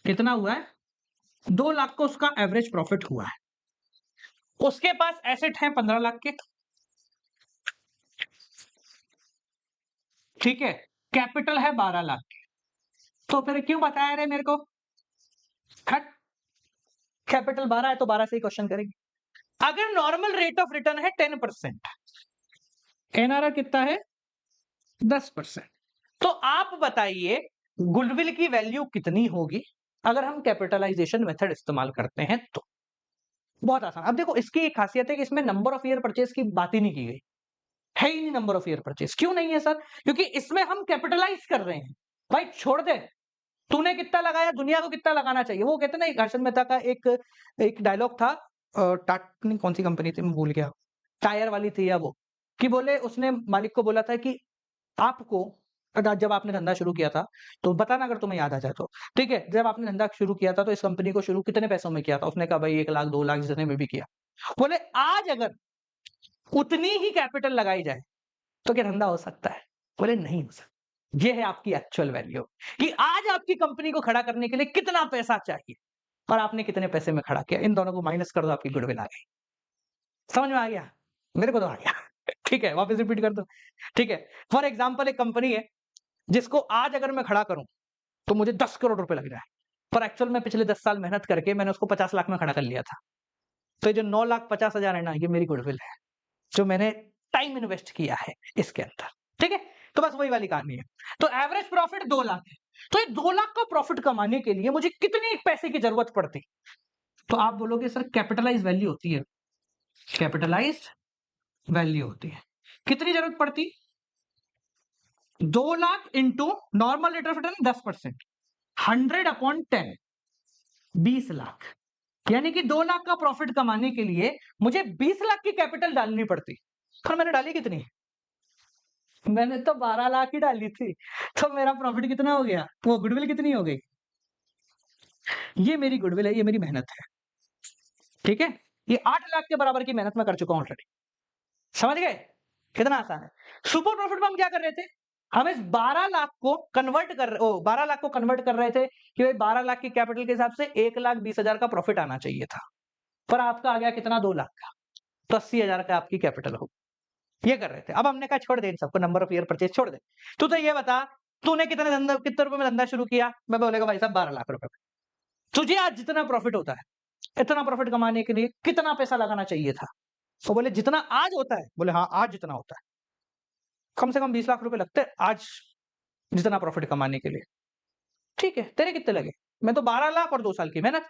कितना हुआ है, 2 लाख को उसका एवरेज प्रॉफिट हुआ है। उसके पास एसेट है 15 लाख के। ठीक है, कैपिटल है 12 लाख की। तो फिर क्यों बताया रे मेरे को, हट, कैपिटल 12 है तो 12 से ही क्वेश्चन करेंगे। अगर नॉर्मल रेट ऑफ रिटर्न है 10%, एनआरआर कितना है 10%, तो आप बताइए गुडविल की वैल्यू कितनी होगी अगर हम कैपिटलाइजेशन मेथड इस्तेमाल करते हैं तो। बहुत आसान। अब देखो, इसकी एक खासियत है कि इसमें नंबर ऑफ ईयर परचेज की बात ही नहीं की गई, है ही नहीं नंबर ऑफ ईयर परचेज। क्यों नहीं है सर, क्योंकि इसमें हम कैपिटलाइज कर रहे हैं। भाई छोड़ दे, तूने कितना लगाया, दुनिया को कितना लगाना चाहिए। वो कहते ना, हर्षद मेहता का एक डायलॉग था, टाटा कौन सी कंपनी थी मैं भूल गया, टायर वाली थी या वो, कि बोले उसने मालिक को बोला था कि आपको, जब आपने धंधा शुरू किया था तो बताना अगर तुम्हें याद आ जाए तो। ठीक है, जब आपने धंधा शुरू किया था तो इस कंपनी को शुरू कितने पैसों में किया था। उसने कहा भाई 1 लाख 2 लाख जितने में भी किया। बोले आज अगर उतनी ही कैपिटल लगाई जाए तो क्या धंधा हो सकता है, बोले नहीं हो सकता। ये है आपकी एक्चुअल वैल्यू, कि आज आपकी कंपनी को खड़ा करने के लिए कितना पैसा चाहिए और आपने कितने पैसे में खड़ा किया। इन दोनों को माइनस कर दो, आपकी गुडविल आ गई। समझ में आ गया, मेरे को तो आ गया। ठीक है, वापस रिपीट कर दो। ठीक है, फॉर एग्जाम्पल एक कंपनी है जिसको आज अगर मैं खड़ा करूं तो मुझे 10 करोड़ रुपए लग जाए, पर एक्चुअल में पिछले 10 साल मेहनत करके मैंने उसको 50 लाख में खड़ा कर लिया था। तो ये जो 9,50,000 है ना, ये मेरी गुडविल है, जो मैंने टाइम इन्वेस्ट किया है इसके अंदर। ठीक है, तो बस वही वाली कहानी है। तो एवरेज प्रॉफिट 2 लाख है, तो ये 2 लाख का प्रॉफिट कमाने के लिए मुझे कितने पैसे की जरूरत पड़ती। तो आप बोलोगे सर कैपिटलाइज वैल्यू होती है, कैपिटलाइज वैल्यू होती है, कितनी जरूरत पड़ती, 2 lakh into normal rate of return 10%, 100/10, 20 lakh. यानी कि 2 लाख का प्रॉफिट कमाने के लिए मुझे 20 लाख की कैपिटल डालनी पड़ती। पर मैंने डाली कितनी, मैंने तो 12 लाख ही डाली थी। तो मेरा प्रॉफिट कितना हो गया, वो गुडविल कितनी हो गई। ये मेरी गुडविल है, ये मेरी मेहनत है। ठीक है, ये 8 लाख के बराबर की मेहनत मैं कर चुका हूं ऑलरेडी। समझ गए, कितना आसान है। सुपर प्रॉफिट में हम क्या कर रहे थे, हम इस 12 लाख को कन्वर्ट कर 12 लाख को कन्वर्ट कर रहे थे कि भाई 12 लाख की कैपिटल के हिसाब से 1,20,000 का प्रॉफिट आना चाहिए था, पर आपका आ गया कितना, 2 लाख का। तो 80,000 का आपकी कैपिटल हो। ये कर रहे थे। अब हमने कहा छोड़ दे इन सबको, नंबर ऑफ ईयर परचेज छोड़ दे। तू तो ये बता, तूने कितने रुपए में धंधा शुरू किया? मैं बोलेगा भाई साहब 12 लाख रुपए में। तुझे आज जितना प्रॉफिट होता है, इतना प्रॉफिट कमाने के लिए कितना पैसा लगाना चाहिए था? तो बोले जितना आज होता है। बोले हाँ, आज जितना होता है। कम से कम 20 लाख रुपए लगते हैं आज जितना प्रॉफिट कमाने के लिए। ठीक है, तेरे कितने लगे? मैं तो 12 लाख और 2 साल की मेहनत।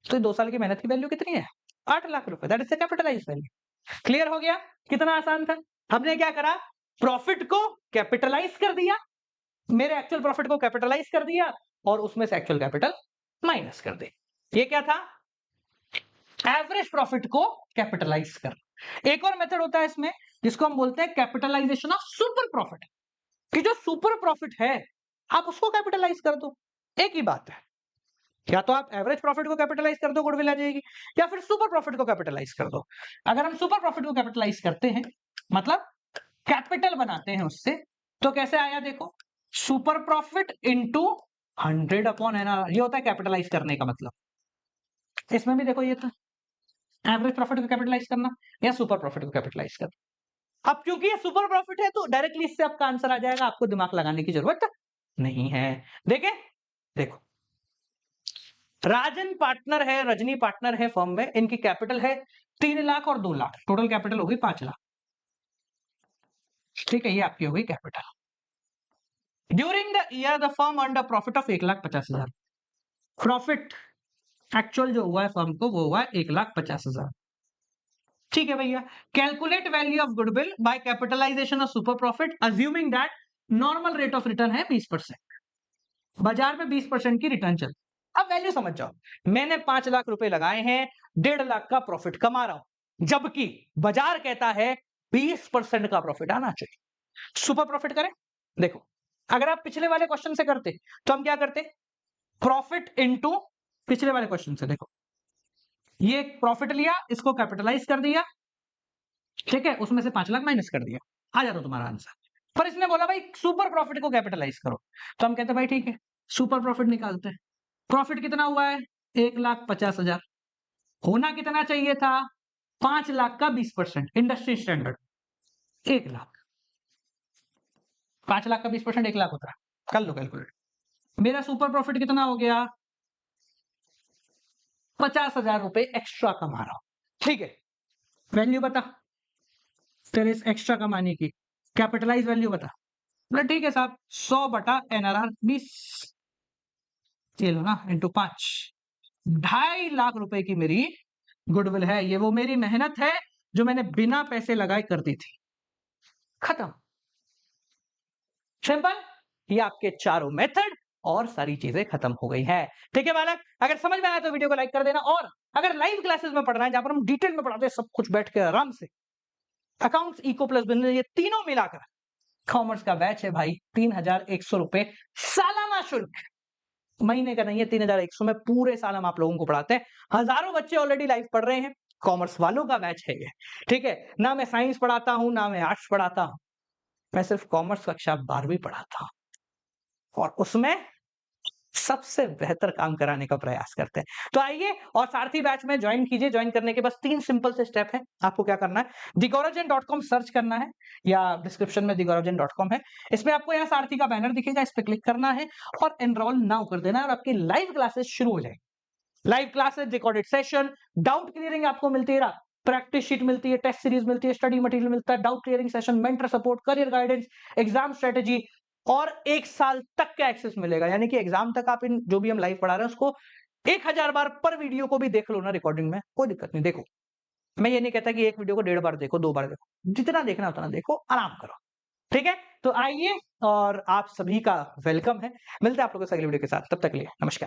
तो 2 साल की मेहनत की वैल्यू कितनी है? 8 लाख रुपए। That is the capitalised value. Clear हो गया? कितना आसान था। हमने क्या करा? प्रॉफिट को कैपिटलाइज कर दिया, मेरे एक्चुअल प्रॉफिट को कैपिटलाइज कर दिया और उसमें से एक्चुअल कैपिटल माइनस कर दे। ये क्या था? एवरेज प्रॉफिट को कैपिटलाइज कर। एक और मेथड होता है इसमें जिसको हम बोलते हैं कैपिटलाइजेशन ऑफ सुपर प्रॉफिट, कि जो सुपर प्रॉफिट है आप उसको कैपिटलाइज कर दो। एक ही बात है, या तो आप एवरेज प्रॉफिट को कैपिटलाइज कर दो, गुडविल आ जाएगी, या फिर सुपर प्रॉफिट को कैपिटलाइज कर दो। अगर हम सुपर प्रॉफिट को कैपिटलाइज करते हैं, मतलब कैपिटल बनाते हैं उससे, तो कैसे आया देखो, super profit into 100 upon NR, ये होता है कैपिटलाइज करने का मतलब। इसमें भी देखो ये था एवरेज प्रॉफिट को कैपिटलाइज करना या सुपर प्रॉफिट को कैपिटलाइज करना। अब क्योंकि ये सुपर प्रॉफिट है तो डायरेक्टली इससे आपका आंसर आ जाएगा, आपको दिमाग लगाने की जरूरत नहीं है। देखे, देखो राजन पार्टनर है, रजनी पार्टनर है फर्म में, इनकी कैपिटल है 3 लाख और 2 लाख, टोटल कैपिटल होगी 5 लाख। ठीक है, ये आपकी होगी capital. During the year the firm earned a profit of 1,50,000। Profit actual जो हुआ है फर्म को वो हुआ है 1,50,000। ठीक है भैया, calculate value of goodwill by capitalisation of super profit assuming that normal rate of return है 20%, बाजार में 20% की रिटर्न चल। अब वैल्यू समझ जाओ, मैंने 5 लाख रुपए लगाए हैं, 1.5 लाख का प्रॉफिट कमा रहा हूं, जबकि बाजार कहता है 20% का प्रॉफिट आना चाहिए। सुपर प्रॉफिट करें? देखो, अगर आप पिछले वाले क्वेश्चन से करते तो हम क्या करते, प्रॉफिट इनटू पिछले वाले क्वेश्चन से, देखो ये प्रॉफिट लिया, इसको कैपिटलाइज कर दिया, ठीक है, उसमें से 5 लाख माइनस कर दिया, आ जाता तुम्हारा आंसर। पर इसने बोला भाई सुपर प्रॉफिट को कैपिटलाइज करो, तो हम कहते हैं भाई ठीक है, सुपर प्रॉफिट निकालते हैं। प्रॉफिट कितना हुआ है? 1,50,000। होना कितना चाहिए था? 5 लाख का 20%, इंडस्ट्री स्टैंडर्ड 1 लाख। 5 लाख का 20% 1 लाख होता है, कर लो कैलकुलेट। मेरा सुपर प्रॉफिट कितना हो गया? 50,000 रुपए एक्स्ट्रा कमा रहा हूं। ठीक है, वैल्यू बता तेरे इस एक्स्ट्रा कमाने की, कैपिटलाइज वैल्यू बता। बोले ठीक है साहब, 100 बटा एनआरआर 20, ये लो ना, इंटू 5, 2.5 लाख रुपए की मेरी गुडविल है। ये वो मेरी मेहनत है जो मैंने बिना पैसे लगाए कर दी थी। खत्म, सिंपल। ये आपके चारों मेथड और सारी चीजें खत्म हो गई है। ठीक है बालक, अगर समझ में आया तो वीडियो को लाइक कर देना, और अगर लाइव क्लासेस में पढ़ना है जहां पर हम डिटेल में पढ़ाते हैं सब कुछ बैठ के आराम से, अकाउंट्स, इको प्लस बिजनेस, ये तीनों मिलाकर कॉमर्स का बैच है भाई, 3,100 रुपए सालाना शुल्क, महीने का नहीं है, 3,100 में पूरे साल हम आप लोगों को पढ़ाते हैं। हजारों बच्चे ऑलरेडी लाइव पढ़ रहे हैं, कॉमर्स वालों का बैच है ये। ठीक है ना, मैं साइंस पढ़ाता हूं ना मैं आर्ट्स पढ़ाता हूं, मैं सिर्फ कॉमर्स कक्षा 12वीं पढ़ाता हूं, और उसमें सबसे बेहतर काम कराने का प्रयास करते हैं। तो आइए और सारथी बैच में ज्वाइन कीजिए। ज्वाइन करने के बस 3 सिंपल से स्टेप है। आपको क्या करना है, thegaurajan.com सर्च करना है, या डिस्क्रिप्शन में thegaurajan.com है, इसमें आपको यहाँ सारथी का बैनर दिखेगा, इस पर क्लिक करना है और एनरोल नाउ कर देना है, और आपकी लाइव क्लासेस शुरू हो जाएगी। Live classes, recorded session, doubt clearing आपको मिलती है, प्रैक्टिस शीट मिलती है, टेस्ट सीरीज मिलती है, स्टडी मटेरियल मिलता है, doubt clearing session, mentor support, career guidance, exam strategy, और 1 साल तक का एक्सेस मिलेगा। यानी कि एग्जाम तक आप इन जो भी हम लाइव पढ़ा रहे हैं उसको 1000 बार पर वीडियो को भी देख लो ना रिकॉर्डिंग में, कोई दिक्कत नहीं। देखो, मैं ये नहीं कहता कि एक वीडियो को 1.5 बार देखो, 2 बार देखो, जितना देखना उतना देखो, आराम करो। ठीक है, तो आइए, और आप सभी का वेलकम है। मिलते हैं आप लोगों से अगली वीडियो के साथ, तब तक के लिए नमस्कार।